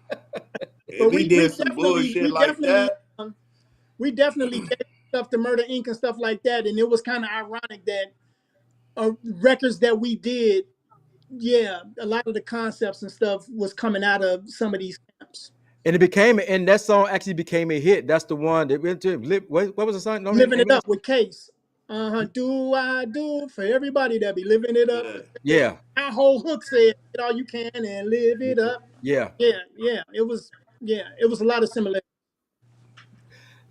But If he did some bullshit like that, we definitely gave stuff to Murder Inc. and stuff like that. And it was kind of ironic that records that we did, yeah, a lot of the concepts and stuff was coming out of some of these camps. And that song actually became a hit. That's the one that went to what was the song? No name Living of it that up song? with Case. Do I do for everybody that be living it up? yeah, Yeah. Our whole hook said, "Get all you can and live it up." Yeah. Yeah, yeah, it was a lot of similarities.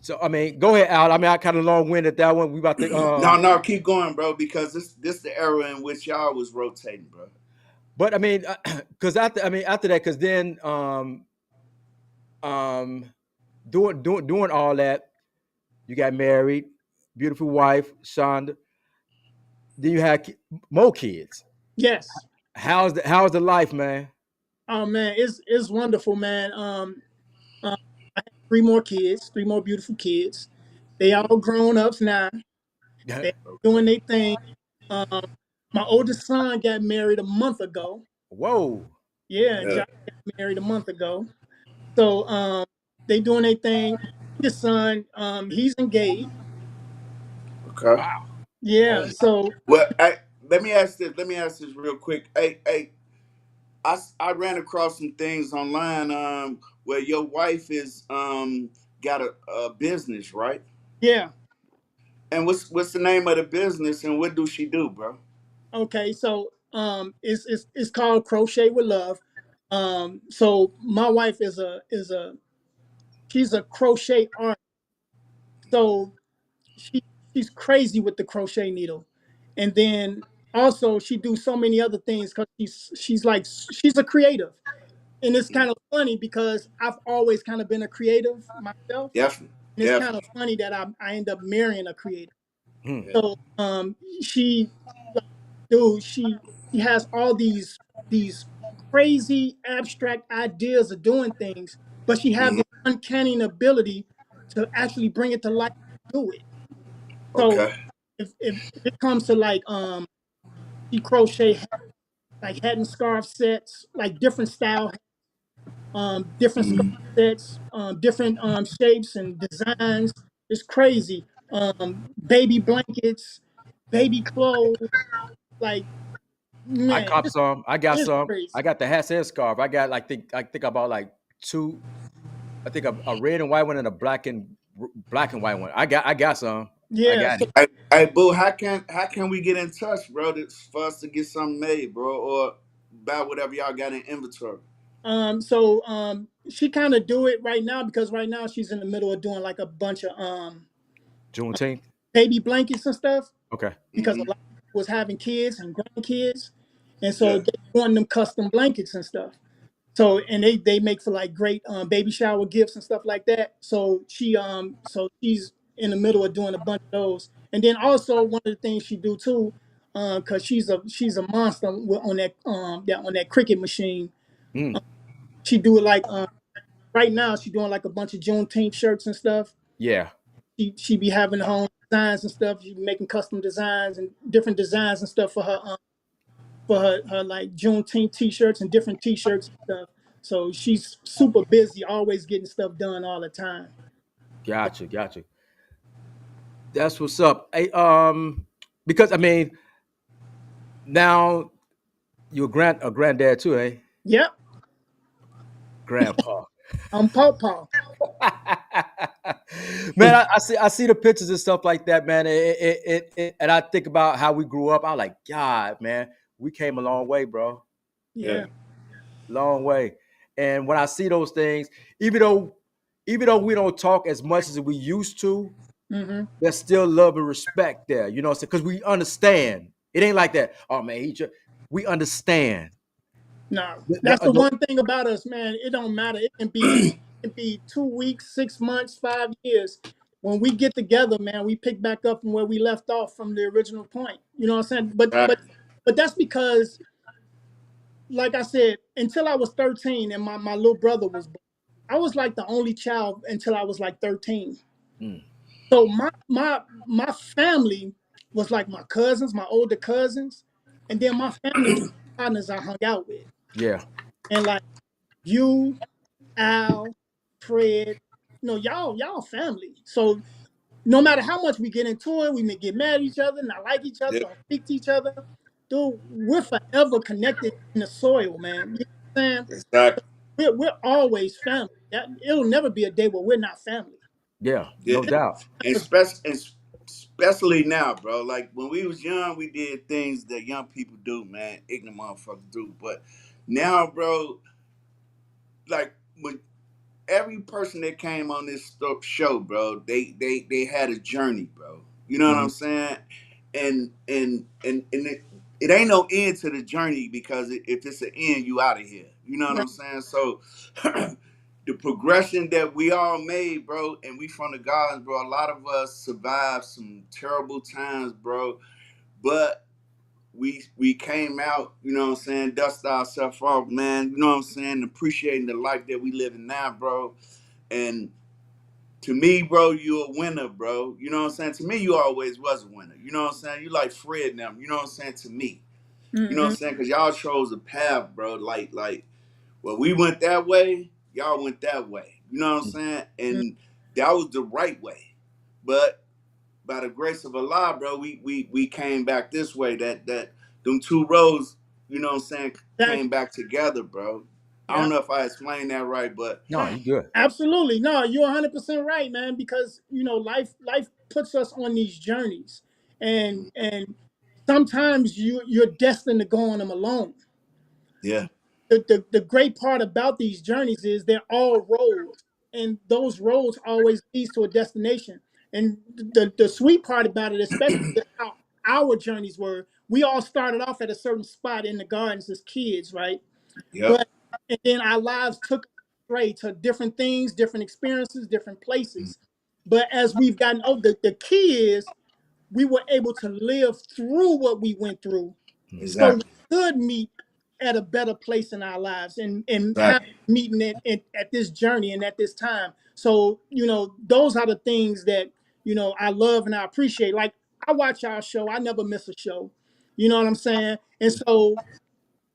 So I mean, go ahead, Al. I mean, I kind of long winded that one. We about to no, keep going, bro, because this the era in which y'all was rotating, bro. but I mean, because after that, because then um doing all that, you got married, beautiful wife, Shonda. Then you had more kids. Yes. How's the life, man? Oh man, it's wonderful, man. Um, I have three more kids, three more beautiful kids. They all grown ups now. They doing their thing. Um, my oldest son got married a month ago. Whoa. Yeah, Yeah. Josh got married a month ago. So they doing their thing. Youngest son, he's engaged. Okay. Wow. Yeah, so Well, let me ask this. Let me ask this real quick. Hey, I ran across some things online where your wife is got a business, right? yeah. And what's the name of the business and what do she do, bro? Okay, so it's called Crochet with Love. So my wife is a she's a crochet artist. So she she's crazy with the crochet needle, and then also she do so many other things because she's a creative, and it's kind of funny because I've always kind of been a creative myself, Definitely, and it's kind definitely. of funny that I end up marrying a creative. Hmm. Yeah. So she like, dude, she has all these crazy abstract ideas of doing things, but she have Hmm. this uncanny ability to actually bring it to life and do it. So Okay. if it comes to like she crochet like hat and scarf sets, like different style, different scarf Hmm. sets, different shapes and designs. It's crazy. Baby blankets, baby clothes, like I Man, cop some. I got it's some. I crazy. got the hat and scarf. I got like I think about like two. I think a red and white one and a black and white one. I got some. I Yeah, got so it. Hey, boo, how can we get in touch, bro, for us to get something made, bro, or buy whatever y'all got in inventory? she kind of do it right now because right now she's in the middle of doing like a bunch of Juneteenth. baby blankets and stuff Okay. because a Hmm. lot of people was having kids and grandkids, and so Yeah. they want them custom blankets and stuff. So and they make for like great baby shower gifts and stuff like that. So she's in the middle of doing a bunch of those. And then also one of the things she do too, because she's a monster on that cricket machine. Mm, She do it like right now she's doing like a bunch of Juneteenth shirts and stuff. yeah. She be having her own designs and stuff. She be making custom designs and different designs and stuff for her like Juneteenth t-shirts and different t-shirts and stuff. So she's super busy, always getting stuff done all the time. Gotcha. Gotcha. That's what's up. Hey, because I mean, now you're a granddad too, eh? Yep, Grandpa. I'm Paw Paw. Man, I see the pictures and stuff like that, man. And I think about how we grew up. I'm like, God, man, we came a long way, bro. Yeah. Yeah. Long way. And when I see those things, even though even though we don't talk as much as we used to, Hmm. there's still love and respect there. You know what I'm saying? Because we understand. It ain't like that. Oh man, we understand. No, The- that's the- the the- one thing about us, man. It don't matter. It can be 2 weeks, 6 months, 5 years. When we get together, man, we pick back up from where we left off from the original point. You know what I'm saying? But but Exactly. but that's because, like I said, until I was 13 and my little brother was born, I was like the only child until I was like 13. Mm, So my family was like my cousins, my older cousins, and then my family was the partners I hung out with. yeah, And like you, Al, Fred, y'all family. So no matter how much we get into it, we may get mad at each other, not like each other, Yeah. don't speak to each other. Dude, we're forever connected in the soil, man. You know what I'm saying? Exactly. We're always family. It'll never be a day where we're not family. yeah, Yeah. no doubt. And especially now, bro. Like when we was young, we did things that young people do, man. Ignorant motherfuckers do. But now, bro, like when every person that came on this show, bro, they had a journey, bro. You know what I'm Mhm. saying? And it ain't no end to the journey because if it's an end, you out of here. You know what Right. I'm saying? So the progression that we all made, bro, and we from the gardens, bro. A lot of us survived some terrible times, bro. But we came out, you know what I'm saying, dust ourselves off, man. You know what I'm saying? Appreciating the life that we living now, bro. And to me, bro, you a winner, bro. You know what I'm saying? To me, you always was a winner. You know what I'm saying? You like Fred and them. You know what I'm saying? To me, you know what Hmm. I'm saying? Because y'all chose a path, bro. Like, well, we went that way. Y'all went that way. You know what I'm saying? And that was the right way. But by the grace of Allah, bro, we came back this way. That them two roads, you know what I'm saying, came Exactly. back together, bro. I Yeah. don't know if I explained that right, but No, you good. Absolutely. No, you're 100% right, man, because life puts us on these journeys. And sometimes you're destined to go on them alone. yeah, The great part about these journeys is they're all roads, and those roads always leads to a destination. And the sweet part about it, especially how our journeys were, we all started off at a certain spot in the gardens as kids, right? yep, But and then our lives took us astray to different things, different experiences, different places. But as we've gotten older, the key is we were able to live through what we went through, Mhm. so we exactly, could meet at a better place in our lives and have exactly. meeting at this journey and at this time. So those are the things that I love and I appreciate. Like I watch our show, I never miss a show. You know what I'm saying? And so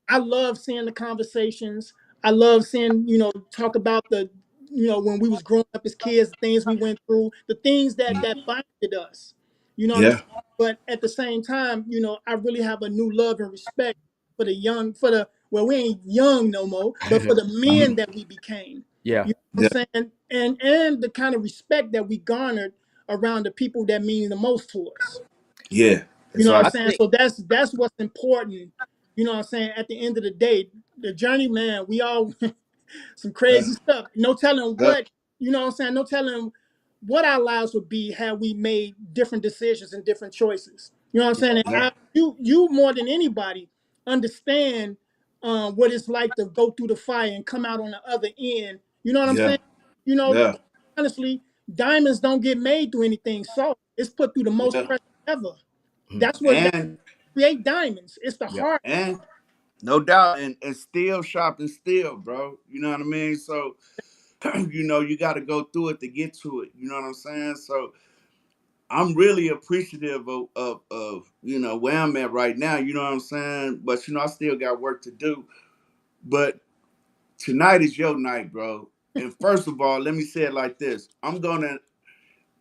I love seeing the conversations. I love seeing, talk about when we was growing up as kids, the things we went through, the things that bonded us. You know what I'm Yeah, saying? But at the same time, I really have a new love and respect for the young, for the well, we ain't young no more, but for the men that we became. Yeah. You know Yeah. what I'm saying? And the kind of respect that we garnered around the people that mean the most to us. Yeah. You That's know what I'm right. I saying? think So that's what's important. You know what I'm saying? At the end of the day, the journey, man, we all some Yeah. crazy stuff. No telling Yeah. what, you know what I'm saying? No telling what our lives would be had we made different decisions and different choices. You know what I'm saying? And Yeah. you more than anybody understand what it's like to go through the fire and come out on the other end. You know what I'm Yeah. saying? You know, Yeah. honestly, diamonds don't get made through anything soft. It's put through the most Yeah. pressure ever. Mhm. That And create diamonds. It's the Yeah. heart. and no doubt, and still shopping still, bro. You know what I mean? So you got to go through it to get to it. You know what I'm saying? So I'm really appreciative of where I'm at right now. You know what I'm saying? But I still got work to do. But tonight is your night, bro. And first of all, let me say it like this: I'm gonna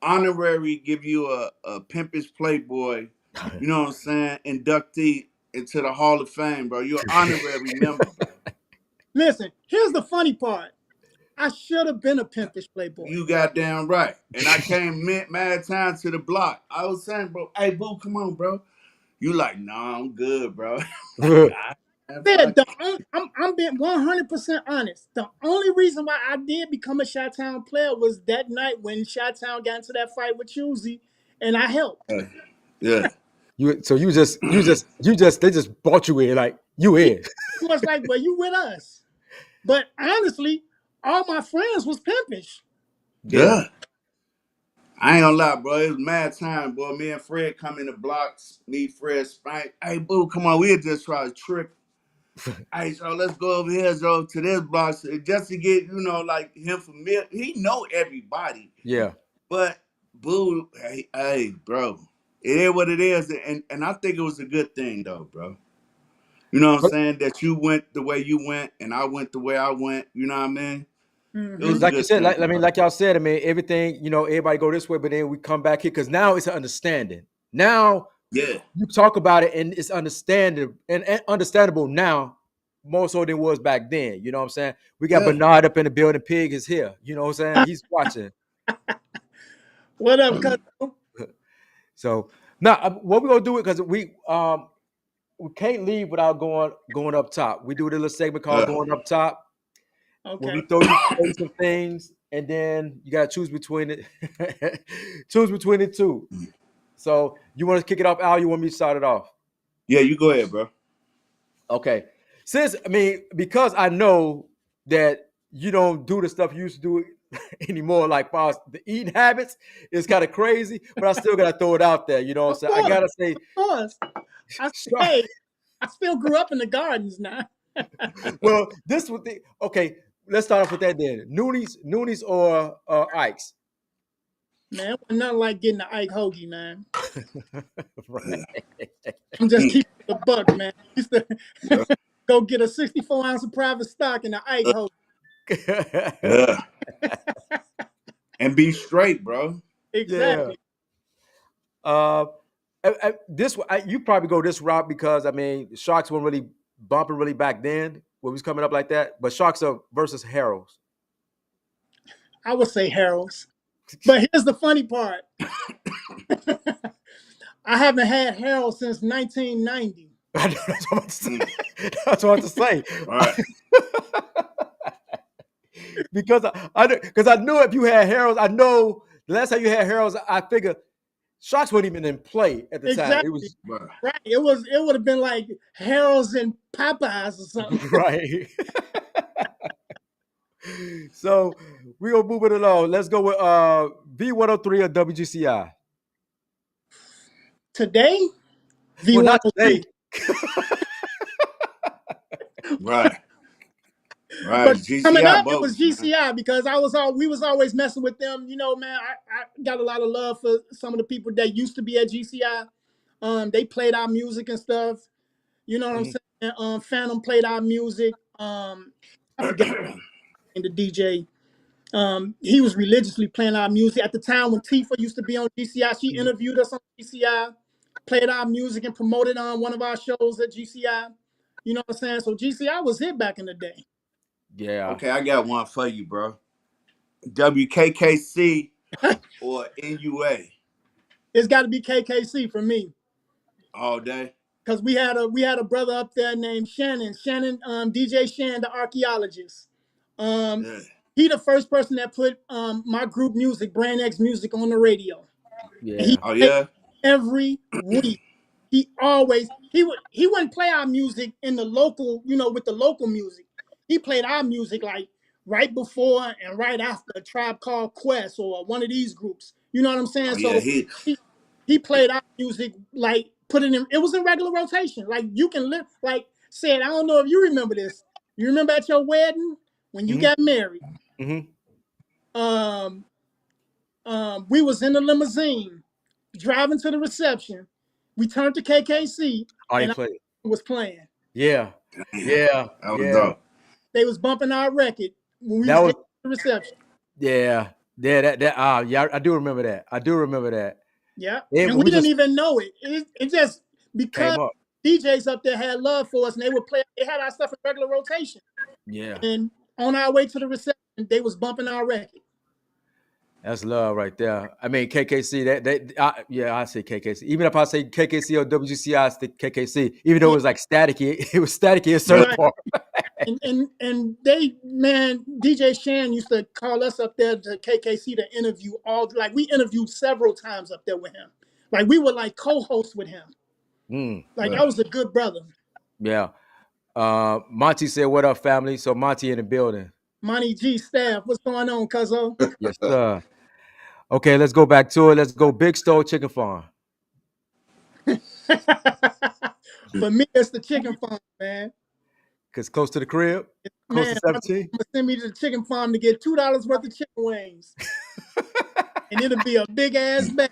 honorary give you a Pimpage Playboy. You know what I'm saying? Inductee into the Hall of Fame, bro. You're an honorary member, bro. Listen, here's the funny part. I should have been a pimpish playboy. You goddamn right. And I came mad time to the block. I was saying, bro, hey, boo, come on, bro. You like, nah, I'm good, bro. Like, ah, man, Said fuck the it. I'm being 100% honest. The only reason why I did become a Chi-Town player was that night when Chi-Town got into that fight with Choosy, and I helped. Yeah. You just they just brought you in like you He in. was like, "Well, you with us," but honestly, all my friends was pimpish. Yeah. Yeah. I ain't gonna lie, bro. It was mad time, boy. Me and Fred come in the blocks, meet Fred Spank. Hey, boo, come on. We'll just try to trick. Hey, so let's go over here, so to this block, just to get, like him familiar. He know everybody. Yeah. But boo, hey, bro, it is what it is, and I think it was a good thing though, bro. You know what I'm But saying? That you went the way you went, and I went the way I went. You know what I mean? It was a like you good said, thing, like I mean, bro. like y'all said, I mean, everything, everybody go this way, but then we come back here because now it's an understanding. Now Yeah, you talk about it and it's understandable and understandable now more so than it was back then. You know what I'm saying? We got yeah. Bernard up in the building, Pig is here. You know what I'm saying? He's watching. What up, cuz? So now what we gonna do it because we can't leave without going up top. We do the little segment called Uh, going up top where we Okay. throw you some things and then you gotta choose between it. Choose between the two. So you want to kick it off, Al? You want me to start it off? yeah, you go ahead, bro. Okay. Because I know that you don't do the stuff you used to do anymore, like far as the eating habits is kind of crazy, but I still gotta throw it out there. You know what Of I'm saying? I course, gotta say, of course. start- Hey, I still grew up in the gardens now. well, this would the okay. Let's start off with that then. Noonies or Ike's. Man, it wasn't nothing like getting the Ike hoagie, man. Right. I'm just keeping the buck, man. Used to Yeah, go get a 64-ounce of private stock in the Ike hoagie. yeah. And be straight, bro. Yeah. Exactly. Uh, you probably go this route because I mean Sharks weren't really bumping really back then when we was coming up like that. But Sharks are versus Heralds. I would say Harold's. But here's the funny part. I haven't had Harold since 1990. I know that's what I'm about to say. Mm, That's what I have to say. right. Because I knew if you had Heralds, I know the last time you had Heralds, I figured Sharks weren't even in play at the time. It Exactly. was Right. Right. It would have been like Harold's and Popeyes or something. right. So we're gonna move it along. Let's go with V103 or WGCI. Today, Well, not V103. today. Right. Right. But coming GCI up, it was bogus, man. GCI because we was always messing with them. You know, man, I got a lot of love for some of the people that used to be at GCI. They played our music and stuff. You know what I'm Mhm. saying? Phantom played our music. I forget the DJ. He was religiously playing our music at the time when Tifa used to be on GCI. She Mhm. interviewed us on GCI, played our music and promoted on one of our shows at GCI. You know what I'm saying? So GCI was hit back in the day. Yeah. Okay, I got one for you, bro. WKKC or NUA It's got to be KKC for me. all day. Because we had a brother up there named Shannon, DJ Shan, the archaeologist. Um, Yeah. he the first person that put my group music, Brand X Music, on the radio, and he Yeah. Oh played yeah. every week. He wouldn't play our music in the local, with the local music. He played our music like right before and right after a Tribe Called Quest or one of these groups. You know what I'm saying? Oh yeah. So he played our music like put it in. It was in regular rotation. Like you can live. Like said, I don't know if you remember this. You remember at your wedding when you Hmm. got married? Hmm. Um, we was in the limousine driving to the reception. We turned to KKC Oh, they and I play. was playing. Yeah. Damn, Yeah. that was Yeah. dope. They was bumping our record when we That was was getting to the reception. yeah. Yeah. Yeah. I do remember that. I do remember that. Yeah, It, and we we didn't just even know it. It just because came up. DJs up there had love for us and they would play. They had our stuff in regular rotation. Yeah. And on our way to the reception, they was bumping our record. That's love right there. I mean, KKC. Yeah, I say KKC. Even if I say KKC or WCI, I say KKC. Even though it Yeah, was like staticky, it was staticky a certain Yeah. right. part. And they, man, DJ Shan used to call us up there to KKC to interview like we interviewed several times up there with him. Like we were like co-hosts with him. Mm, Like Yeah. that was a good brother. yeah. Monty said, "What up, family?" So Monty in the building. Monty G staff, what's going on, cuzzo? Yes, sir. Okay, let's go back to it. Let's go. Big Stove Chicken Farm. For me, it's the chicken farm, man. Cause close to the crib, close to Man, my 17. grandma send me to the chicken farm to get $2 worth of chicken wings, and it'll be a big ass bag.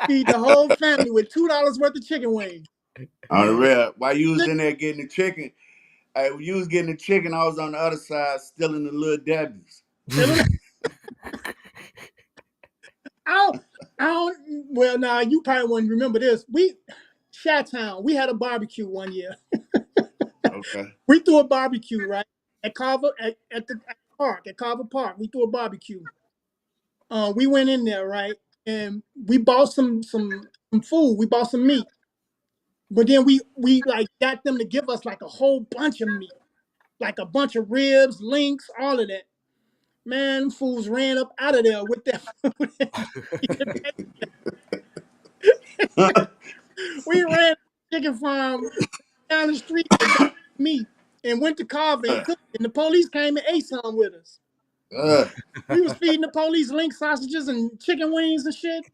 Feed the whole family with $2 worth of chicken wings. On the real, while you was in there getting the chicken, when you was getting the chicken, I was on the other side stealing the little Debbie's. I don't, I don't. Well, now you probably wouldn't remember this. Chi-Town, we had a barbecue one year. Okay. We threw a barbecue right at Carver at the park at Carver Park. We threw a barbecue. We went in there right, and we bought some food. We bought some meat, but then we like got them to give us like a whole bunch of meat, like a bunch of ribs, links, all of that. Man, fools ran up out of there with that food. We ran to the chicken farm down the street and got meat and went to Carver and cooked. And the police came and ate some with us. Uh, We was feeding the police link sausages and chicken wings and shit.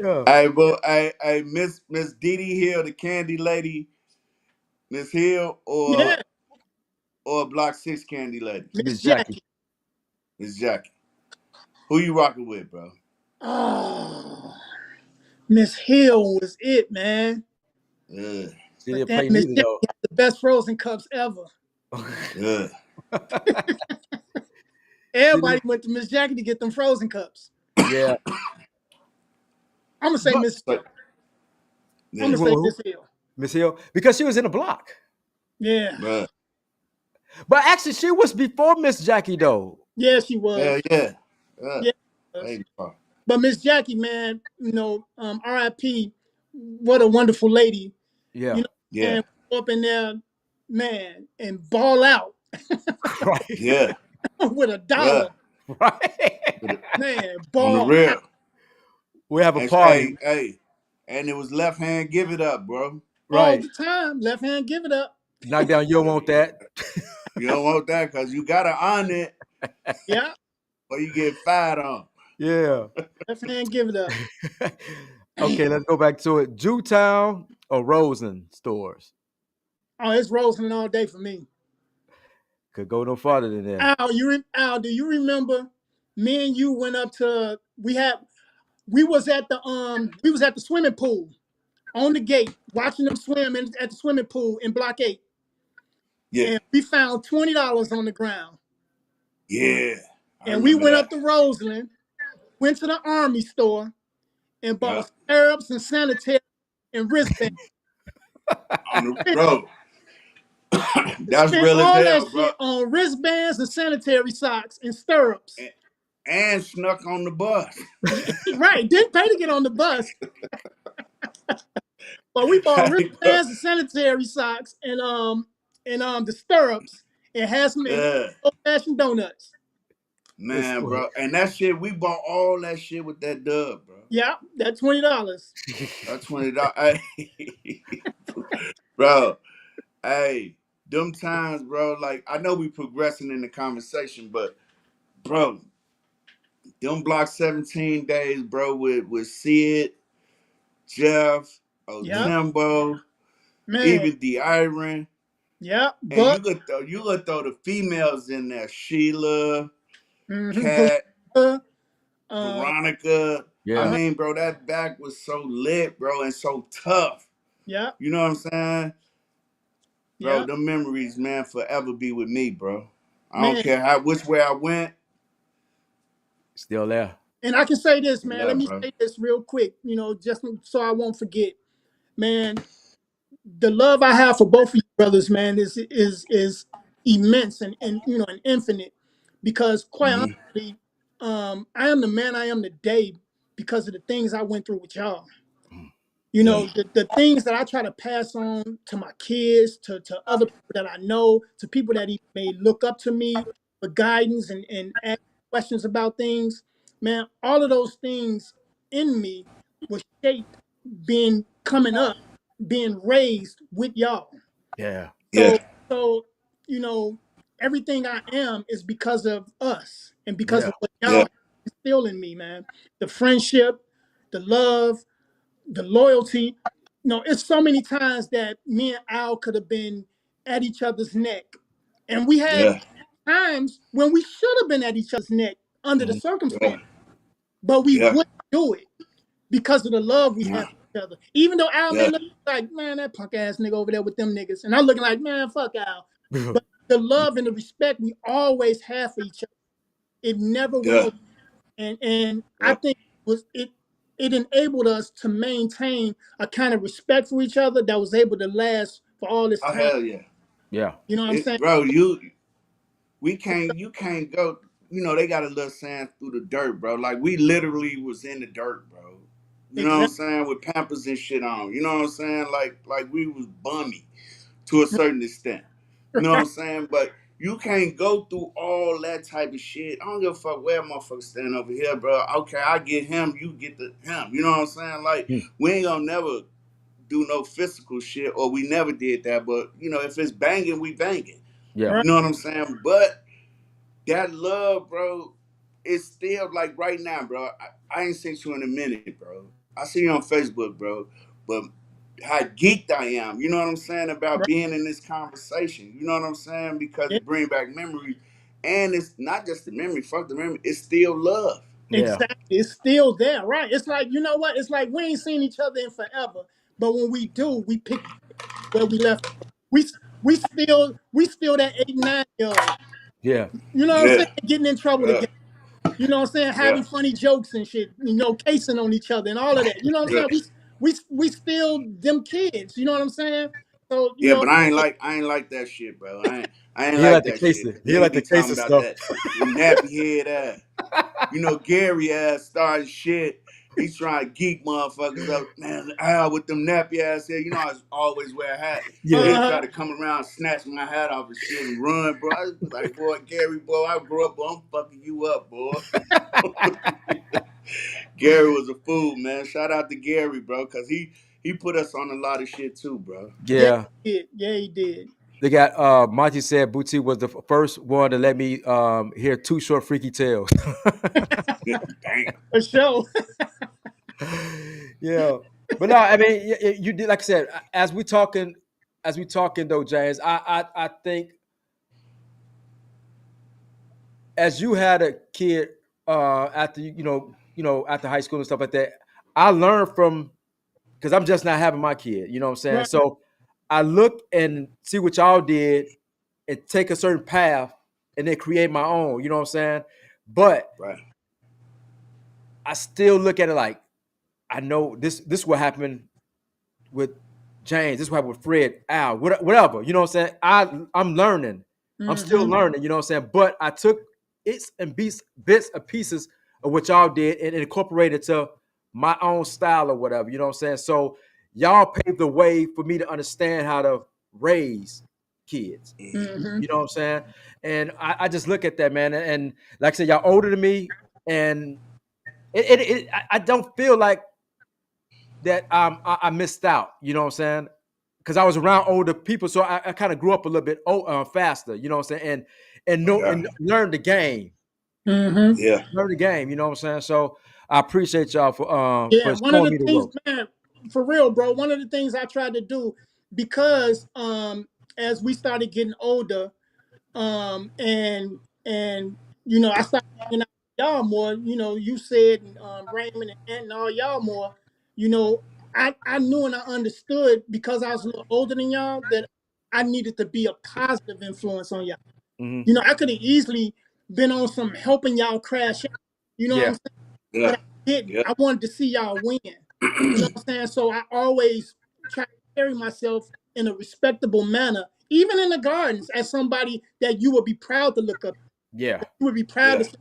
Yeah. hey, but Miss Dee Dee Hill, the candy lady, Miss Hill, Yeah, or Block 6 candy lady, Miss Miss Jackie. Jackie. Miss Jackie. Who you rocking with, bro? Oh, Miss Hill was it, man. Yeah, She But didn't damn, play Miss neither Jackie though. had the best frozen cups ever. yeah. She Everybody didn't, went to Miss Jackie to get them frozen cups. yeah. I'm gonna say But Miss Hill. So, I'm gonna yeah, say who? Miss Hill. Miss Hill, because she was in the block. Yeah, bro. But actually, she was before Miss Jackie though. yeah, she Hell was. yeah. Yeah. Yeah, she was. Hey, bro. But Miss Jackie, man, R.I.P. What a wonderful lady. You Yeah. know, Yeah. and go up in there, man, and ball out Right. Yeah. with a Yeah. dollar, Right. With it- man, On the ball out real. We have a And party. and it was left hand, give it up, bro. all Right. the time. Left hand, give it up. Knock down. You don't want that. You don't want that because you gotta earn it Yeah, or you get fired on. Yeah. left hand, give it up. Okay, let's go back to it. Jewtown or Rosen stores. Oh, it's roasting all day for me. Could go no farther than that. Al, do you remember me and you went up to we was at the swimming pool on the gate watching them swim at the swimming pool in block 8, Yeah. and we found $20 on the ground, Yeah. I and we remember went up that. to Roseland, went to the Army store, and Yeah. bought stirrups and sanitary and wristbands. On the bro. That's Spent real as all that hell, bro. shit on wristbands and sanitary socks and stirrups. And snuck on the bus. Right, didn't pay to get on the bus, but we bought Hey, bro. wristbands and sanitary socks and the stirrups and had some Yeah. old fashioned donuts. It's Man, bro. And that shit, we bought all that shit with that dub, bro. Yeah, that $20. That $20. Bro, hey, them times, bro, like I know we progressing in the conversation, but bro, them block 17 days, bro, with Sid, Jeff, Yeah, Otembo, man. even the Iron. Yeah, And but you could throw the females in there. Sheila, mm-hmm, Kat, uh, Veronica. I yeah, mean, bro, that back was so lit, bro, and so tough. yeah, You know what I'm saying? Bro, yeah, them memories, man, forever be with me, bro. I don't man. care which way I went. still there. And I can say this, man. Let Love, me bro. say this real quick, just so I won't forget, man. The love I have for both of you brothers, man, is immense and infinite. Because quite Hmm. honestly, I am the man I am today because of the things I went through with y'all. Yeah, The things that I try to pass on to my kids, to other people that I know, to people that even may look up to me for guidance and ask questions about things, man, all of those things in me was shaped being coming up, being raised with y'all. Yeah, yeah, So so you know, everything I am is because of us and because yeah, of what yeah, y'all instill in me, man. The friendship, the love, the loyalty. It's so many times that me and Al could have been at each other's neck. And we had yeah, times when we should have been at each other's neck under the mhm, yeah, circumstance, but we yeah, wouldn't do it because of the love we nah, have for each other. Even though Al may yeah, look like, man, that punk ass nigga over there with them niggas. And I'm looking like, man, fuck Al. But the love and the respect we always have for each other, it never went yeah, away. And I yeah. think it enabled us to maintain a kind of respect for each other that was able to last for all this Oh time. hell yeah. yeah, You know what I'm saying? Bro, you can't go. You know they got a little sand through the dirt, bro. Like we literally was in the dirt, bro. You know what I'm Exactly. saying? With Pampers and shit on. You know what I'm saying? Like we was bummy to a certain extent. You know what I'm saying? But you can't go through all that type of shit. I don't give a fuck where motherfuckers stand over here, bro. Okay, I get him, you get the him. You know what I'm saying? Like mm, we ain't gonna never do no physical shit, or we never did that. But you know, if it's banging, we banging. yeah, Right. You know what I'm saying? But that love, bro, it's still like right now, bro. I ain't seen you in a minute, bro. I see you on Facebook, bro. But how geeked I am, you know what I'm saying, about Right. being in this conversation. You know what I'm saying? Because Yeah, it bring back memories. And it's not just the memory, fuck the memory, it's still love. yeah, exactly. It's still there. Right. It's like, you know what? It's like we ain't seen each other in forever. But when we do, we pick where we left. We we still that 8, 9 year old. yeah, You know what I'm saying? Yeah, Getting in trouble yeah, together. You know what I'm saying? yeah, Having funny jokes and shit, casing on each other and all of that. You know what I'm yeah. saying? We still them kids, you know what I'm saying? So, Yeah, but I ain't like that shit, bro. I ain't he like like the that shit. cases. Cause He then he like the be talking cases about stuff. that nappy head ass. You know, Gary ass started shit. He's trying to geek motherfuckers up. Man, Al with them nappy ass head. You know, I always wear a hat. Yeah, He'll try uh to come around, snatch my hat off and shit and run, bro. I was like, boy, Gary, boy, I grew up, boy, I'm fucking you up, boy. Gary was a fool, man. Shout out to Gary, bro, because he put us on a lot of shit too, bro. yeah, yeah. he did. Yeah, he did. They got Monty said Bootsy was the first one to let me hear two short freaky tales. Damn. For sure. Yeah, but no, I mean you did like I said as we talking though, James. I think as you had a kid after after high school and stuff like that, I learned from because I'm just not having my kid. You know what I'm saying? Right. So I look and see what y'all did and take a certain path and then create my own. You know what I'm saying? But Right. I still look at it like I know this what happened with James. This is what happened with Fred, Al, whatever. You know what I'm saying? I'm learning. I'm still Mm-hmm. learning. You know what I'm saying? But I took its and bits and pieces of what y'all did and incorporated to my own style or whatever. You know what I'm saying? So y'all paved the way for me to understand how to raise kids. Mm-hmm. You know what I'm saying? And I just look at that, man. And like I said, y'all older than me, and I don't feel like that I missed out. You know what I'm saying? Because I was around older people, so I kind of grew up a little bit faster. You know what I'm saying? Yeah. And learn the game, Mm-hmm. Yeah. learn the game. You know what I'm saying? So I appreciate y'all Yeah, for one of showing the me the things, ropes. man, for real, bro. One of the things I tried to do because as we started getting older, and I started hanging out with y'all more. You said and Raymond and all y'all more. You know, I knew and I understood because I was a little older than y'all that I needed to be a positive influence on y'all. Hmm. I could have easily been on some helping y'all crash out. You know what I'm Yeah, saying? But Yeah. I didn't. Yeah. I wanted to see y'all win. You know what I'm saying? So I always try to carry myself in a respectable manner, even in the gardens, as somebody that you would be proud to look up. yeah, You would be proud to Yeah. say,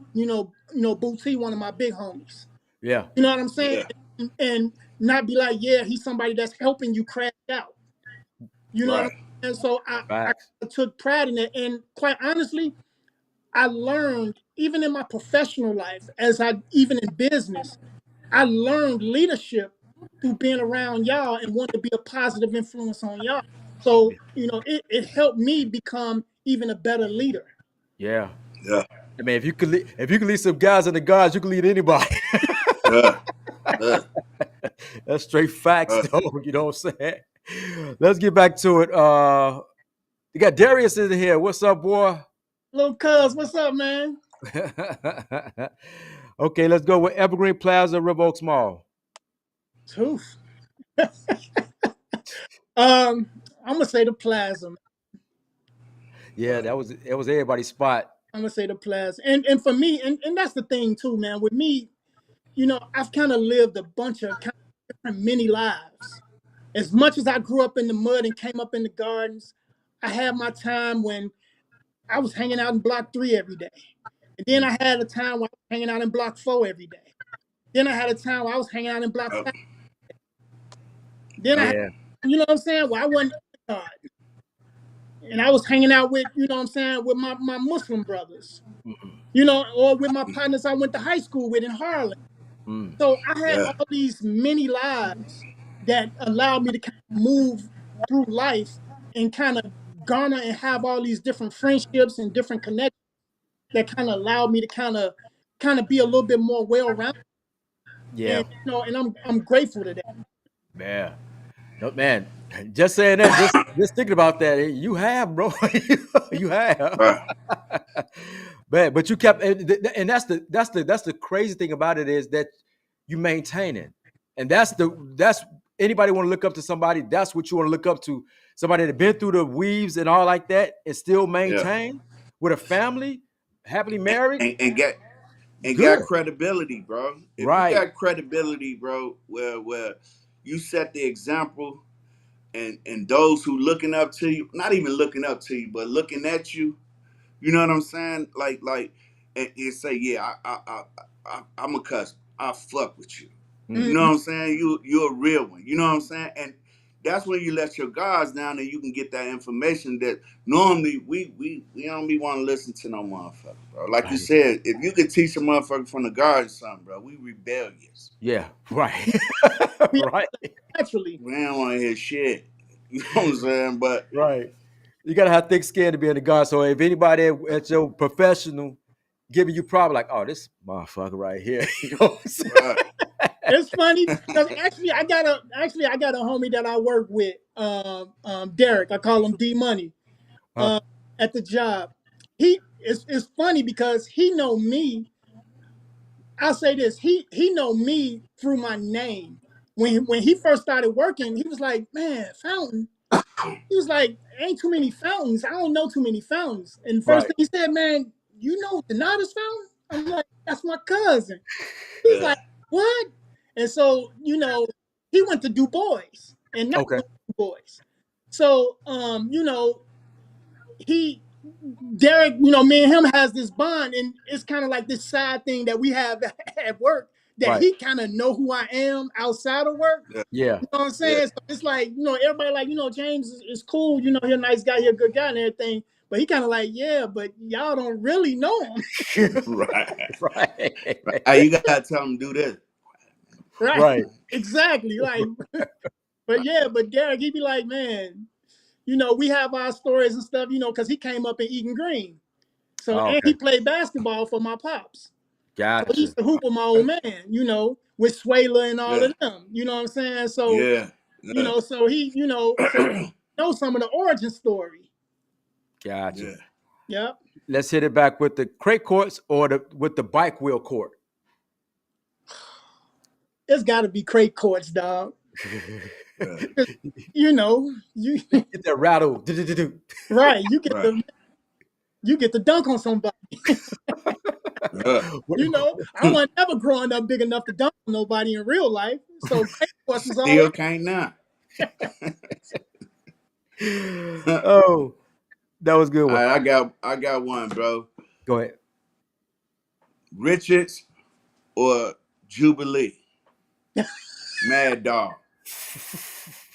Bootsy, one of my big homies. yeah, You know what I'm saying? Yeah. And not be like, yeah, he's somebody that's helping you crash out. You know what I'm Right. saying? So I facts. took pride in it. And quite honestly, I learned even in my professional life, even in business, I learned leadership through being around y'all and wanting to be a positive influence on y'all. So, it helped me become even a better leader. Yeah. Yeah. I mean, if you could lead some guys in the guards, you can lead anybody. Yeah. Yeah. That's straight facts, Yeah. though. You know what I'm saying? Let's get back to it. You got Darius in here. What's up, boy? Little cuz, what's up, man? Okay, let's go with Evergreen Plaza, River Oaks Mall. Toof. I'm gonna say the plaza. Man. Yeah, that was everybody's spot. I'm gonna say the plaza. And for me, and that's the thing too, man. With me, I've kind of lived a bunch of kind of different mini lives. As much as I grew up in the mud and came up in the gardens, I had my time when I was hanging out in Block 3 every day. And then Mm. I had a time when I was hanging out in Block 4 every day. Then I had a time where I was hanging out in Block Yeah. 5. Then I had, Yeah. you know what I'm saying, where I wasn't in the garden. And I was hanging out with, you know what I'm saying, with my Muslim brothers, Mm, or with my partners I went to high school with in Harlem. mm. So I had Yeah. all these mini lives that allowed me to kind of move through life and kind of garner and have all these different friendships and different connections that kind of allowed me to kind of be a little bit more well-rounded. Yeah, And I'm grateful to that. man. No, man. Just saying that, just thinking about that, you have, bro. You have. Right. Man, but you kept, and that's the crazy thing about it is that you maintain it, and that's anybody want to look up to somebody. That's what you want to look up to somebody that been through the weaves and all like that, and still Yeah. maintain with a family, happily married. And got Good, credibility, bro. If you right? got credibility, bro, where you set the example and those who looking up to you, not even looking up to you, but looking at you, you know what I'm saying? And say, yeah, I'm a cuss. I fuck with you. You know Hmm. what Mhm. I'm saying? You're a real one. You know what I'm saying? And that's when you let your guards down and you can get that information that normally we don't be want to listen to no motherfucker, bro. Like you Right. said, if you could teach a motherfucker from the guards something, bro, we rebellious. Yeah, right, We right, naturally. We don't want to hear shit. You know what I'm saying? But right. You gotta have thick skin to be in the guard. So if anybody at your professional giving you problem, like, oh, this motherfucker right here, you know what I'm saying? right, It's funny because actually I got a homie that I work with, Derek. I call him D Money, Huh? at the job. It's funny because he know me. I'll say this: he know me through my name. When he first started working, he was like, "Man, Fountain." He was like, "Ain't too many fountains. I don't know too many fountains." And the first Right. thing he said, "Man, you know Donata's fountain?" I'm like, "That's my cousin." He's yeah, like, "What?" And so, he went to Du Bois, and now Okay. went to Du Bois. So, he Derek, me and him has this bond, and it's kind of like this side thing that we have at work that Right. he kind of know who I am outside of work. Yeah. Yeah. You know what I'm Yeah. saying? So it's like, everybody like, James is cool, he's a nice guy, he's a good guy and everything. But he kind of like, yeah, but y'all don't really know him. Right. Right. Hey, you gotta tell him to do this. Right. Right. Exactly. Like, but Derek, he be like, man, we have our stories and stuff, because he came up in Eaton Green. So, Oh, and he okay. played basketball for my pops. So he Gotcha. used to hoop with my old man, with Swayla and all Yeah. of them. You know what I'm saying? So, Yeah. Yeah. so he, so he know some of the origin story. Gotcha. Yeah. Yep. Let's hit it back with the crate courts or with the bike wheel court. It's got to be crate courts, dog. Yeah. You Get that rattle. Do-do-do-do. right. Right. You get to dunk on somebody. Yeah. I wasn't never growing up big enough to dunk on nobody in real life. So crate courts was all Still right. can't now. Oh, that was a good All one. right, I got one, bro. Go ahead. Richards or Jubilee? Mad Dog.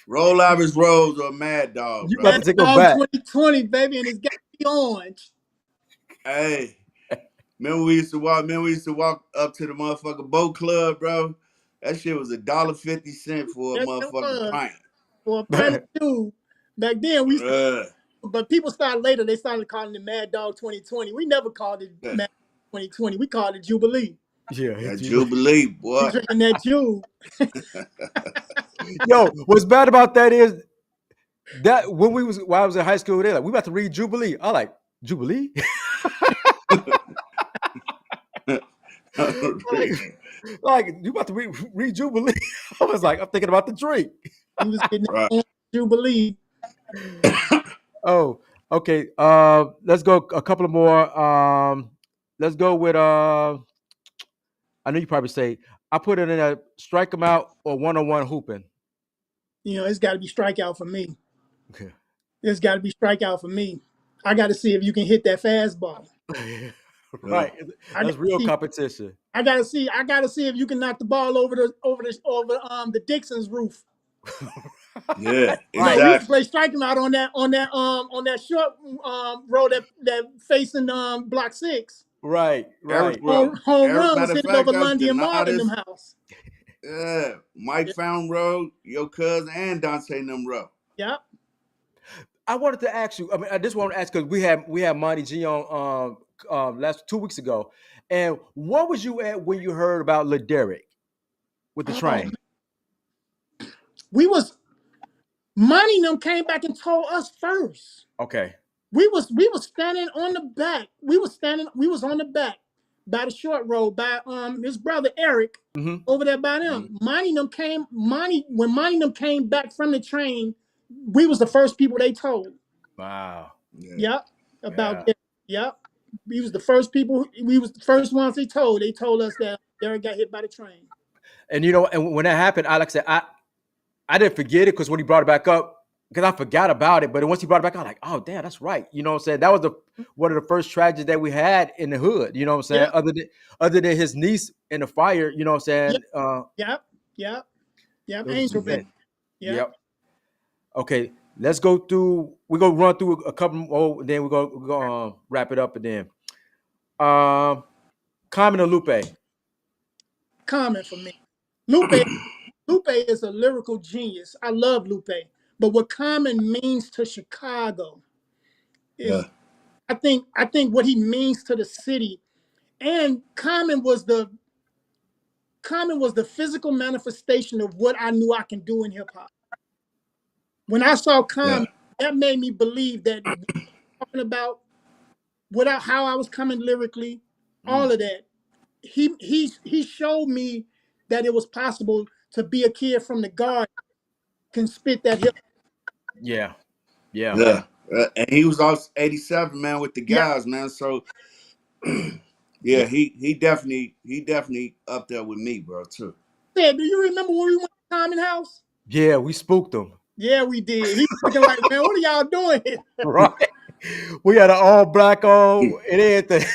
Roll Iris Rose or Mad Dog, You about bro. to take them Dog back. 2020, baby, and it's got to be orange. Hey, remember we used to walk up to the motherfucking boat club, bro? That shit was $1.50 for a Yes, it motherfucking was. pint. For a pint of dew. Back then, we used to, Uh, but people started later. They started calling it Mad Dog 2020. We never called it yeah, Mad Dog 2020. We called it Jubilee. Yeah. that Jubilee, We boy. drinking that Jew. Yo, what's bad about that is that while I was in high school, they're like, we about to read Jubilee. I like Jubilee. like you about to read Jubilee. I was like, I'm thinking about the drink. We was getting Right. that Jubilee. Oh, okay. Let's go a couple of more. Let's go with I know you probably say I put it in a strike them out or one-on-one hooping. It's got to be strikeout for me. Okay. It's got to be strikeout for me. I got to see if you can hit that fastball. Right. I That's got real to see. competition. I got to see if you can knock the ball over the Dixon's roof. Yeah, Right. We used to exactly. play striking out on that short road that facing block 6. Right, Eric, right. bro. Home Eric, run was matter of hitting over fact, us Lundy and Marvin in them Donatas, house. yeah, Mike Yeah. Fountain Road, your cousin, and Dante and them Road. Yep. I wanted to ask you. I mean, I just want to ask because we had Monty G on last 2 weeks ago, and what was you at when you heard about Laderick with the Oh, train? we was Money and them came back and told us first. Okay. We was standing on the back. We was on the back by the short road by his brother Eric Mm-hmm. over there by them. When Monty and them came back from the train, we was the first people they told. Wow. Yeah. Yep. About Yeah. that. Yep. We was the first people. We was the first ones they told. They told us that Derek got hit by the train. And and when that happened, I like I said, I didn't forget it because when he brought it back up, because I forgot about it. But once he brought it back, I was like, oh damn, that's right. You know what I'm saying? That was one of the first tragedies that we had in the hood. You know what I'm saying? Yep. Other than his niece in the fire, you know what I'm saying? Yep. Yep. Yep. Those Angel Baby. events. Yep. Yep. Okay, let's go through. We're gonna run through a couple more, then we're gonna wrap it up and then Common or Lupe? Comment for me. Lupe is a lyrical genius. I love Lupe. But what Common means to Chicago is Yeah. I think what he means to the city. And Common was the physical manifestation of what I knew I can do in hip hop. When I saw Common, that made me believe that what I'm talking about how I was coming lyrically, all of that. He showed me that it was possible to be a kid from the garden can spit that hip. Yeah. Yeah. Yeah. And he was also 87, man, with the Yeah. guys, man. So yeah, he definitely up there with me, bro, too. Said, do you remember when we went to Common House? Yeah, we spooked them. Yeah, we did. He looking like, man, what are y'all doing here? Right. We had an all black on and everything.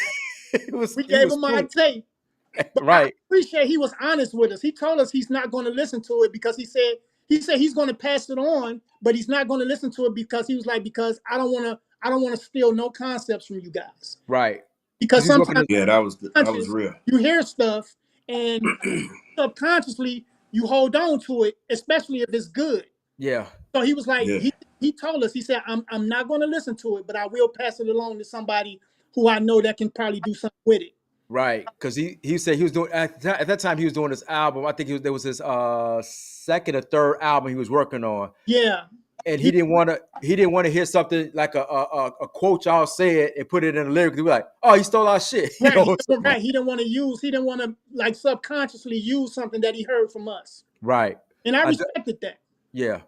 We He gave was him our spooked. tape. But I Right. appreciate he was honest with us. He told us he's not going to listen to it because he said he's going to pass it on, but he's not going to listen to it because he was like, because I don't want to steal no concepts from you guys. Right. Because He's working sometimes Yeah, that was real. you hear stuff and subconsciously you hold on to it, especially if it's good. yeah. So he was like, Yeah. he told us, he said, I'm not going to listen to it, but I will pass it along to somebody who I know that can probably do something with it. Right. Because he said he was doing at that time he was doing this album. I think there was his second or third album he was working on. Yeah. And he didn't want to hear something like a quote y'all said and put it in a lyric. He was like, oh, he stole our shit. You Right, know? right. He didn't want to like subconsciously use something that he heard from us. Right. And I respected that. Yeah.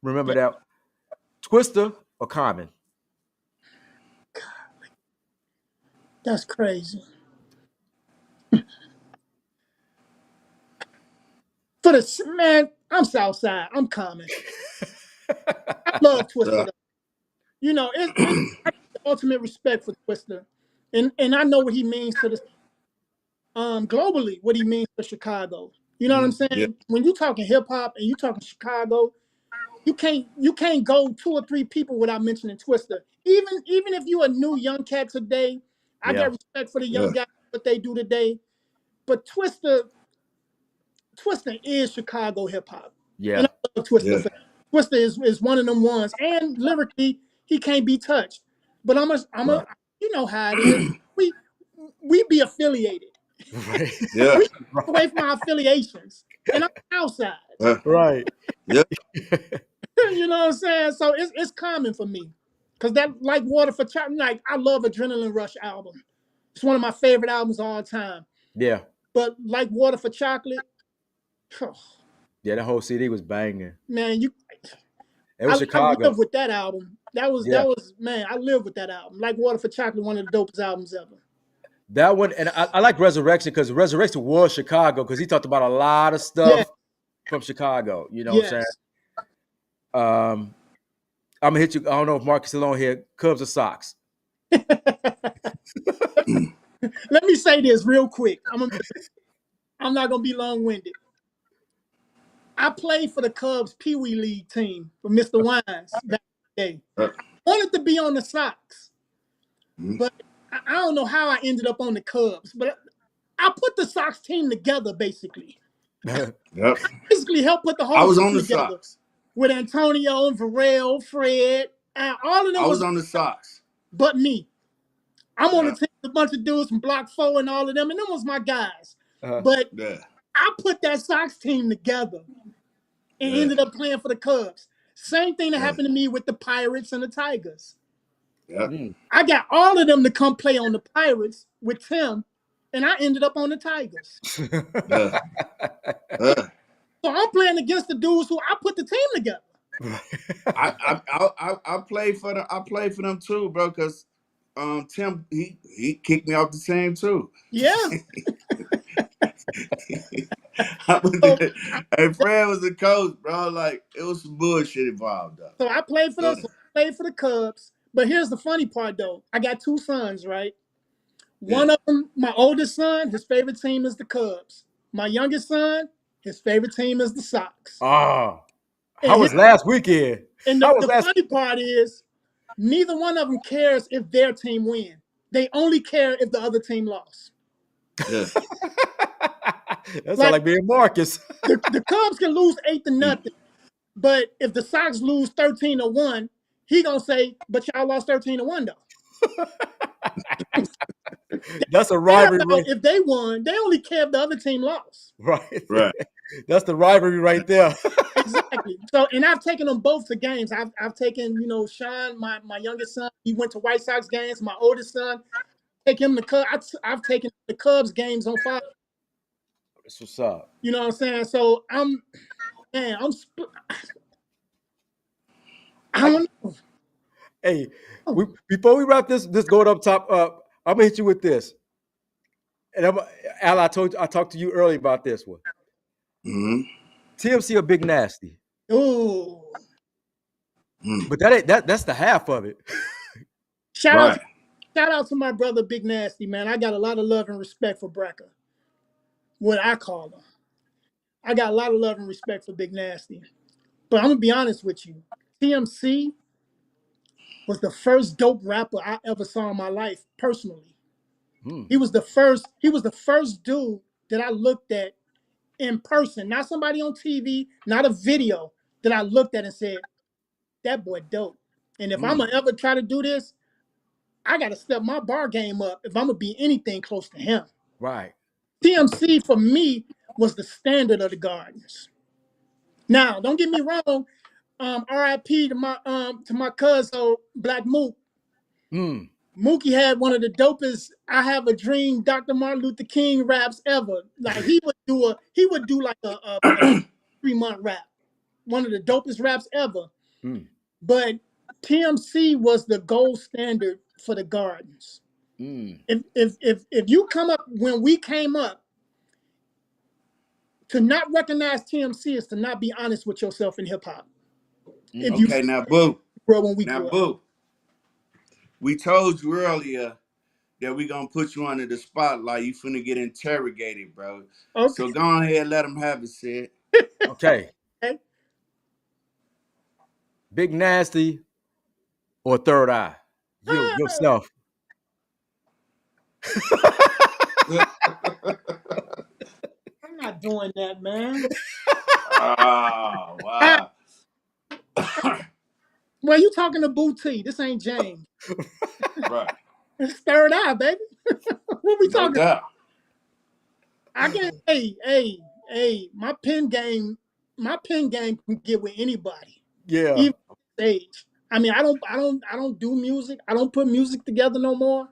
Remember that. Twister or Common? That's crazy. For the man, I'm Southside. I'm Common. I love Twister. Though. You know, it's I have the ultimate respect for Twister, and I know what he means to the globally. What he means to Chicago. You know what I'm saying? Yeah. When you talking hip hop and you talking Chicago, you can't go 2 or 3 people without mentioning Twister. Even if you a new young cat today, I Yeah. got respect for the young guys what they do today. But Twister is Chicago hip hop. Yeah. And I love Twister. Yeah. For that. Twister is one of them ones. And lyrically, he can't be touched. But Right. you know how it is. We be affiliated. Right. Yeah. We get away from our affiliations. And I'm outside. Right. Yeah. You know what I'm saying? So it's common for me. Cause that like water for chocolate, like I love Adrenaline Rush album. It's one of my favorite albums of all time. Yeah. But like water for chocolate, Yeah, that whole CD was banging. man, It was I Chicago. live with that album. That was man, I live with that album. Like Water for Chocolate, one of the dopest albums ever. That one, and I like Resurrection because Resurrection was Chicago because he talked about a lot of stuff from Chicago. You know what I'm saying? I'm gonna hit you. I don't know if Marcus is still on here. Cubs or Sox? Let me say this real quick. I'm not gonna be long-winded. I played for the Cubs Pee Wee League team for Mr. Wines back in the day. Wanted to be on the Sox, but I don't know how I ended up on the Cubs. But I put the Sox team together basically. Yep. Basically helped put the whole I was team on the together Sox. with Antonio, Varel, Fred, all of them. I was on the Sox. But me. I'm on the team with a bunch of dudes from Block 4 and all of them, and them was my guys. But I put that Sox team together and ended up playing for the Cubs. Same thing that happened to me with the Pirates and the Tigers. I got all of them to come play on the Pirates with Tim, and I ended up on the Tigers. So I'm playing against the dudes who I put the team together. I played for them too, bro. Because Tim he kicked me off the team too. Yeah. Hey, Fred was the coach, bro. Like it was some bullshit involved though. So I played for them. So I played for the Cubs. But here's the funny part, though. I got 2 sons, right? One of them, my oldest son, his favorite team is the Cubs. My youngest son, his favorite team is the Sox. Oh, how was last weekend? And the funny part is, neither one of them cares if their team win. They only care if the other team lost. Yeah. That's like being Marcus. The Cubs can lose 8-0, but if the Sox lose 13-1, he gonna say, "But y'all lost 13-1 though." That's a rivalry. If they won, they only care if the other team lost. Right. That's the rivalry right there. Exactly. So, and I've taken them both to games. I've taken, Sean, my youngest son. He went to White Sox games. My oldest son, take him to Cubs. I've taken the Cubs games on Fox. That's what's up. You know what I'm saying? So I don't know. Hey, before we wrap this going up top, I'm gonna hit you with this. And Al, I talked to you earlier about this one. Mm-hmm. TMC or Big Nasty. Ooh. But that ain't that's the half of it. Shout out Right. to shout out to my brother Big Nasty, man. I got a lot of love and respect for Brecca. What I call him. I got a lot of love and respect for Big Nasty. But I'm gonna be honest with you. TMC was the first dope rapper I ever saw in my life personally. Hmm. He was the first dude that I looked at in person, not somebody on TV, not a video that I looked at and said, that boy dope. And if I'm gonna ever try to do this, I gotta step my bar game up if I'm gonna be anything close to him. Right. TMC for me was the standard of the Gardens. Now, don't get me wrong. RIP to my cousin Black Mook. Hmm. Mookie had one of the dopest "I Have a Dream" Dr. Martin Luther King raps ever. Like he would do like a 3-month rap, one of the dopest raps ever. Hmm. But TMC was the gold standard for the Gardens. Hmm. If you come up when we came up, to not recognize TMC is to not be honest with yourself in hip hop. If you Okay, now, Boo. grew up when we Now, grew up, Boo. We told you earlier that we gonna put you under the spotlight. You finna get interrogated, bro. okay. So go on ahead, let them have it, Sid. Okay. Big Nasty or Third Eye. You Ah, yourself. I'm not doing that, man. Oh, Ah, wow. well, you talking to Booty? This ain't James. Right. It's Third Eye, baby. What we No talking? doubt. I can't. Hey. My pen game can get with anybody, Yeah. even stage. I mean, I don't do music. I don't put music together no more.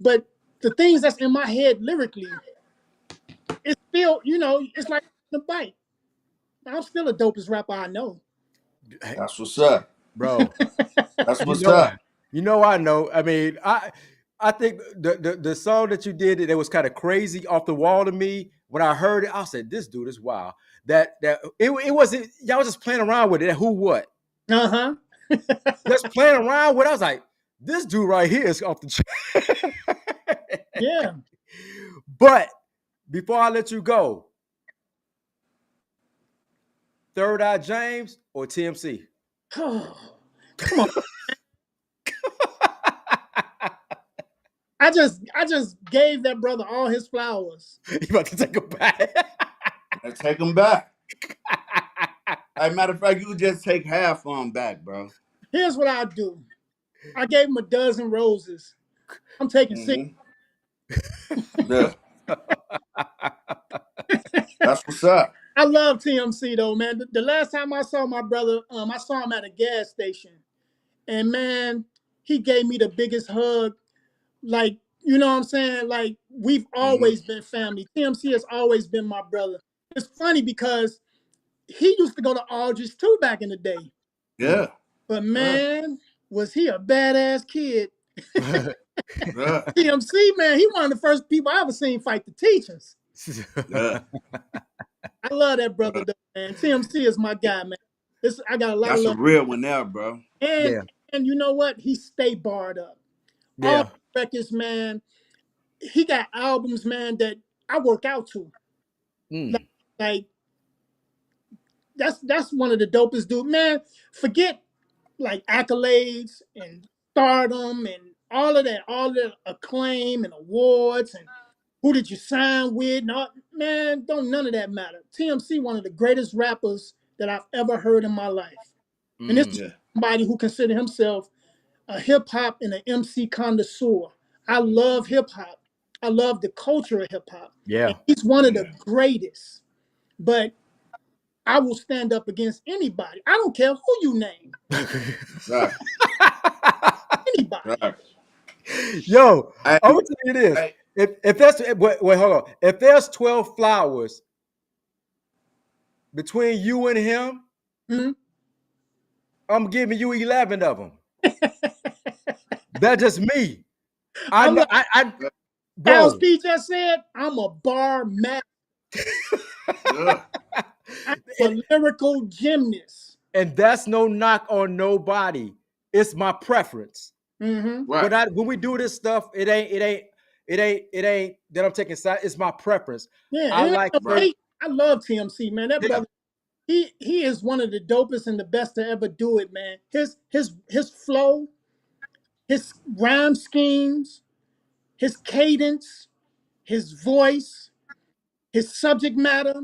But the things that's in my head lyrically, it's still, it's like the bike. I'm still the dopest rapper I know. Hey, That's what's up. bro. That's You what's know up. I know. I mean, I think the song that you did it was kind of crazy off the wall to me. When I heard it, I said, "This dude is wild." It wasn't y'all was just playing around with it. Who what? Uh-huh. Just playing around with. I was like, "This dude right here is off the chain." Yeah. But before I let you go, Third Eye James or TMC? Come on. I just gave that brother all his flowers. You about to take a back? Let's take them back. As a matter of fact, you could just take half on back, bro. Here's what I do. I gave him a dozen roses. I'm taking 6. Mm-hmm. Yeah. That's what's up. I love TMC though, man. The last time I saw my brother, I saw him at a gas station, and man, he gave me the biggest hug. Like, you know what I'm saying? Like, we've Mm-hmm. always been family. TMC has always been my brother. It's funny because he used to go to Aldridge too back in the day. Mm. Yeah. But Yeah. man, was he a badass kid? Yeah. TMC, man, he one of the first people I ever seen fight the teachers. Yeah. I love that brother, Yeah. though, man. TMC is my guy, man. I got a lot of That's a love. real one there, bro. And Yeah, and you know what? He stay barred up. All yeah. records, man. He got albums, man, that I work out to. Like, Mm. like that's one of the dopest dude. Man, forget like accolades and stardom and all the acclaim and awards and who did you sign with? No, man, don't none of that matter. TMC, one of the greatest rappers that I've ever heard in my life. And this is Mm. Yeah. somebody who consider himself a hip hop and an MC connoisseur. I love hip hop. I love the culture of hip hop. And Yeah. he's one of Yeah. the greatest. But I will stand up against anybody. I don't care who you name. Right. Anybody. Right. Yo, Hey, I'm gonna tell you this. hey, If that's wait, hold on. If there's 12 flowers between you and him, Mhm. I'm giving you 11 of them. That's just me. I I'm know. like Styles Bro. P just said, I'm a bar master. yeah. I'm a lyrical gymnast. And that's no knock on nobody. It's my preference. Mm-hmm. Right. When we do this stuff, it ain't that I'm taking side. It's my preference. Yeah, I it ain't like no Right. certain. hate. I love TMC, man. That Yeah, brother, he is one of the dopest and the best to ever do it, man. His flow, his rhyme schemes, his cadence, his voice, his subject matter,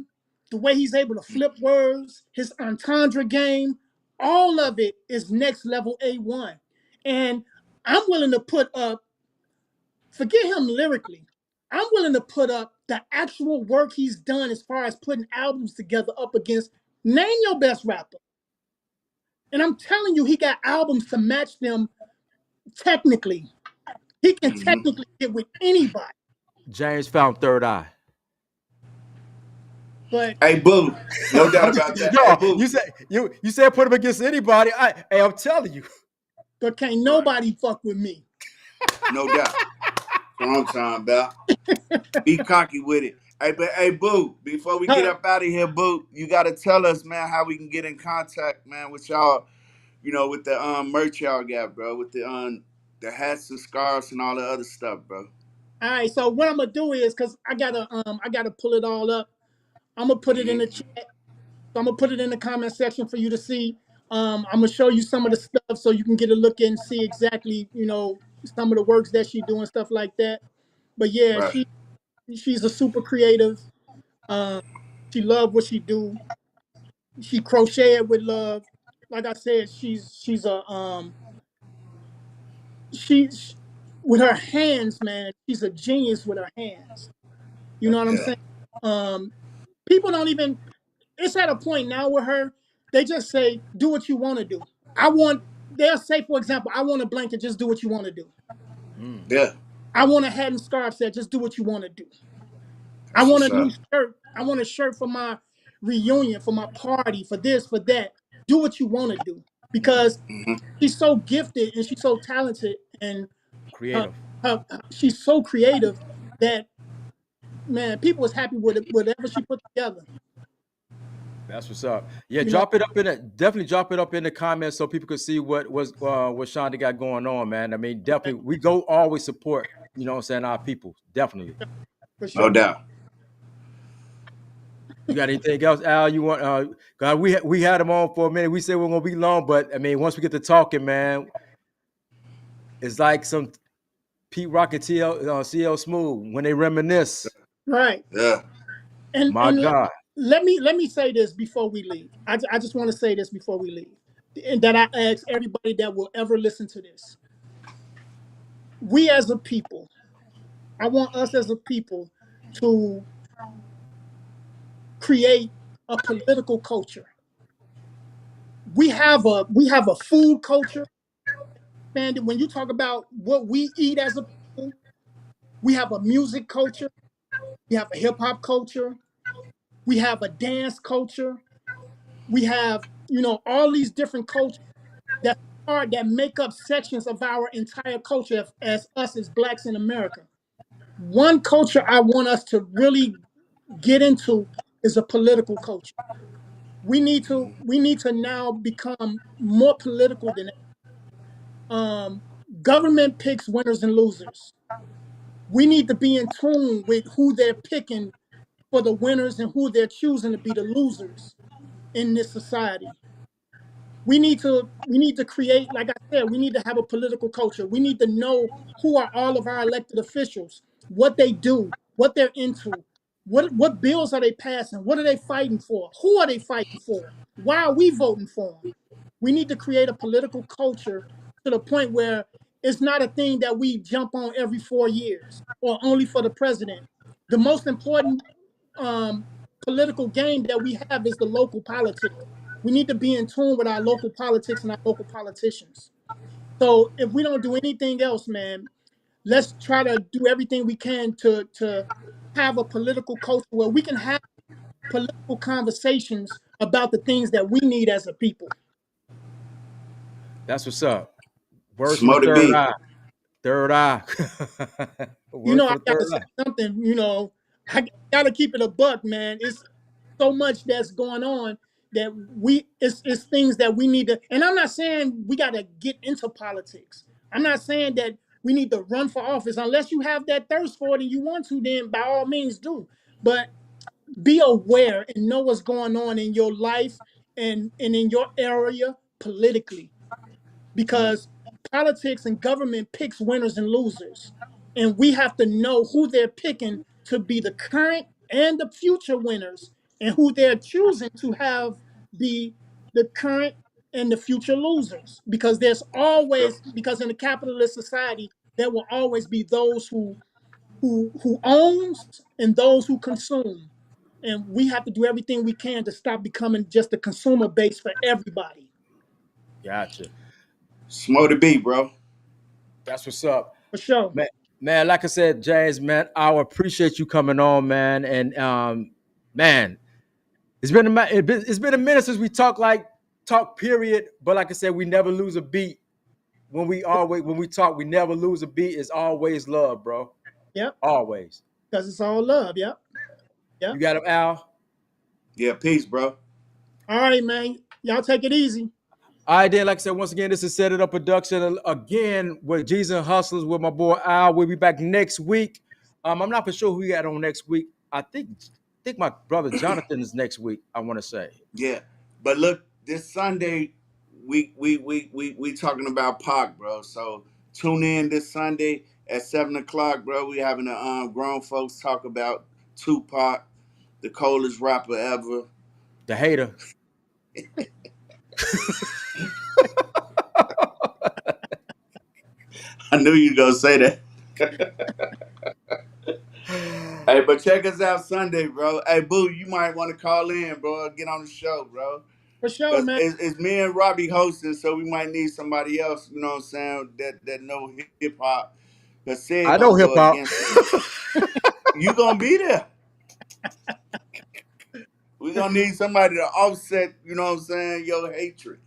the way he's able to flip words, his entendre game, all of it is next level A1. And I'm willing to put up, forget him lyrically, I'm willing to put up the actual work he's done as far as putting albums together up against name your best rapper. And I'm telling you, he got albums to match them technically. He can Hmm. technically get with anybody. James found third eye. But Hey, boo. No doubt about that. Hey, No, boo. you said put him against anybody. Hey, I'm telling you. can't Right. nobody fuck with me. No doubt. That's what I'm talking about. Be cocky with it. Hey, but hey, boo. Before we get Huh? up out of here, boo, you gotta tell us, man, how we can get in contact, man, with y'all. You know, with the merch y'all got, bro. With the hats, the scarves, and all the other stuff, bro. All right, so what I'm gonna do is because I gotta pull it all up. I'm gonna put it in Hmm. the chat. So I'm gonna put it in the comment section for you to see. I'm gonna show you some of the stuff so you can get a look and see exactly, some of the works that she do and stuff like that. But yeah, Right. she's a super creative. Um, she love what she do. She crocheted with love. Like I said, she's a she's with her hands, man. She's a genius with her hands. You know what I'm Yeah. saying? Um, People don't even. It's at a point now with her. They just say, "Do what you want to do." I want. They'll say, for example, "I want a blanket. Just do what you want to do." Mm, Yeah. I want a hat and scarf set. Just do what you want to do. I That's want what's a new up. shirt. I want a shirt for my reunion, for my party, for this, for that. Do what you want to do because Hmm. she's so gifted and she's so talented and uh, creative. she's so creative that man, people was happy with it, whatever she put together. That's what's up. Yeah, You know, drop it up in it. Definitely drop it up in the comments so people can see what Shonda got going on, man. I mean, definitely we go always support, what I'm saying, our people. Definitely. for No sure. doubt. You got anything else, Al? You want God, we had him on for a minute. We said we are gonna be long, but I mean, once we get to talking, man, it's like some Pete Rock and CL Smooth when they reminisce. Right. Yeah. My And God. let me say this before we leave. I just want to say this before we leave, and that I ask everybody that will ever listen to this. We as a people, I want us as a people to create a political culture. We have a food culture, man. When you talk about what we eat as a people, we have a music culture, we have a hip hop culture, we have a dance culture, we have all these different cultures that that make up sections of our entire culture as us as blacks in America. One culture I want us to really get into is a political culture. We need to now become more political than government picks winners and losers. We need to be in tune with who they're picking for the winners and who they're choosing to be the losers in this society. We need to create, like I said, we need to have a political culture. We need to know who are all of our elected officials, what they do, what they're into, what bills are they passing, what are they fighting for, who are they fighting for, why are we voting for them. We need to create a political culture to the point where it's not a thing that we jump on every 4 years or only for the president. The most important um, political game that we have is the local politics. We need to be in tune with our local politics and our local politicians. So if we don't do anything else, man, let's try to do everything we can to have a political culture where we can have political conversations about the things that we need as a people. That's what's up. Words from the Smoke the third beat. eye. Third eye. You Words know, I from the gotta third say eye. something. I gotta keep it a buck, man. so much that's going on that it's things that we need to. And I'm not saying we got to get into politics. I'm not saying that we need to run for office unless you have that thirst for it and you want to. Then by all means do. But be aware and know what's going on in your life and in your area politically, because politics and government picks winners and losers, and we have to know who they're picking to be the current and the future winners, and who they're choosing to have be the current and the future losers, because because in the capitalist society there will always be those who owns and those who consume, and we have to do everything we can to stop becoming just a consumer base for everybody. Gotcha. Smoke the beat, bro. That's what's up. For sure. Man, like I said, James, man, I appreciate you coming on, man. And man, it's been a minute since we talk period. But like I said, we never lose a beat. When we talk, we never lose a beat. It's always love, bro. Yep. Always. Because it's all love. Yep. Yep. You got him, Al? Yeah, peace, bro. All right, man. Y'all take it easy. All right, then, like I said, once again, this is Ced It Up Production. Again, with Jesus and Hustlers with my boy Al. We'll be back next week. I'm not for sure who we got on next week. I think my brother Jonathan is next week, I want to say. Yeah, but look, this Sunday we talking about Pac, bro. So tune in this Sunday at 7 o'clock, bro. We having a grown folks talk about Tupac, the coldest rapper ever. The hater. I knew you gonna say that. Hey, but check us out Sunday, bro. Hey, Boo, you might want to call in, bro. Get on the show, bro. For sure, Cause man. it's me and Robbie hosting, so we might need somebody else, you know what I'm saying, that know hip hop. Cause Ced I know gonna hip go hop. against him. You gonna be there. We gonna need somebody to offset, you know what I'm saying, your hatred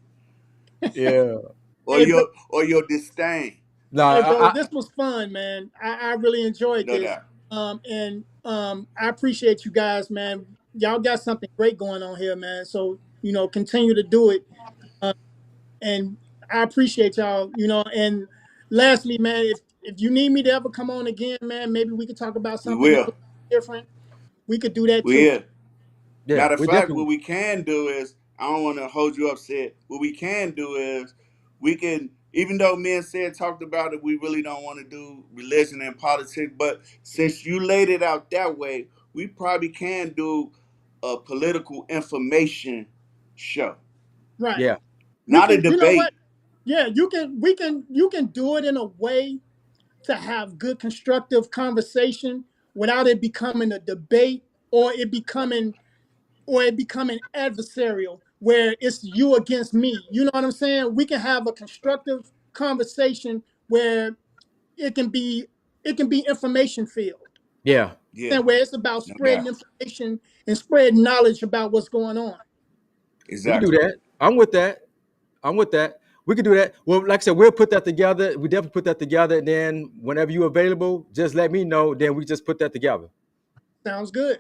Yeah. or Hey, bro, your disdain. No, hey, bro, this was fun, man. I really enjoyed No this. doubt. And I appreciate you guys, man. Y'all got something great going on here, man. So, continue to do it. And I appreciate y'all, and lastly, man, if you need me to ever come on again, man, maybe we could talk about We something else will. different. We could do that We too. here. yeah, Matter of we fact, definitely. what we can do is, I don't want to hold you upset. What we can do is, we can, even though me and Ced talked about it, we really don't want to do religion and politics. But since you laid it out that way, we probably can do a political information show, Right. Yeah. We not a can, you know what? debate. Yeah, you can do it in a way to have good constructive conversation without it becoming a debate, or it becoming adversarial where it's you against me. You know what I'm saying? We can have a constructive conversation where it can be information filled. Yeah. Yeah, And where it's about no spreading doubt. information and spreading knowledge about what's going on. We can do Exactly. that. I'm with that. I'm with that. We can do that. Well, like I said, we'll put that together. We definitely put that together. And then whenever you're available, just let me know. Then we just put that together. Sounds good.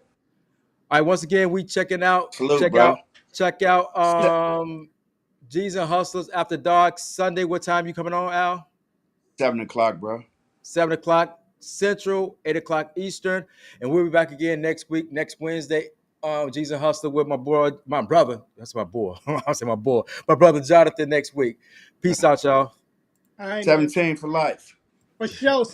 All right. Once again, we checking out. Salute, Check out. bro. Check out. Se- G's and Hustlers After Dark Sunday. What time you coming on, Al? 7 o'clock, bro. 7 o'clock Central, 8 o'clock Eastern, and we'll be back again next week, next Wednesday. G's and Hustler with my brother. That's my boy. I'll say my boy. My brother Jonathan next week. Peace out, y'all. All right, man. 17 for life. For sure.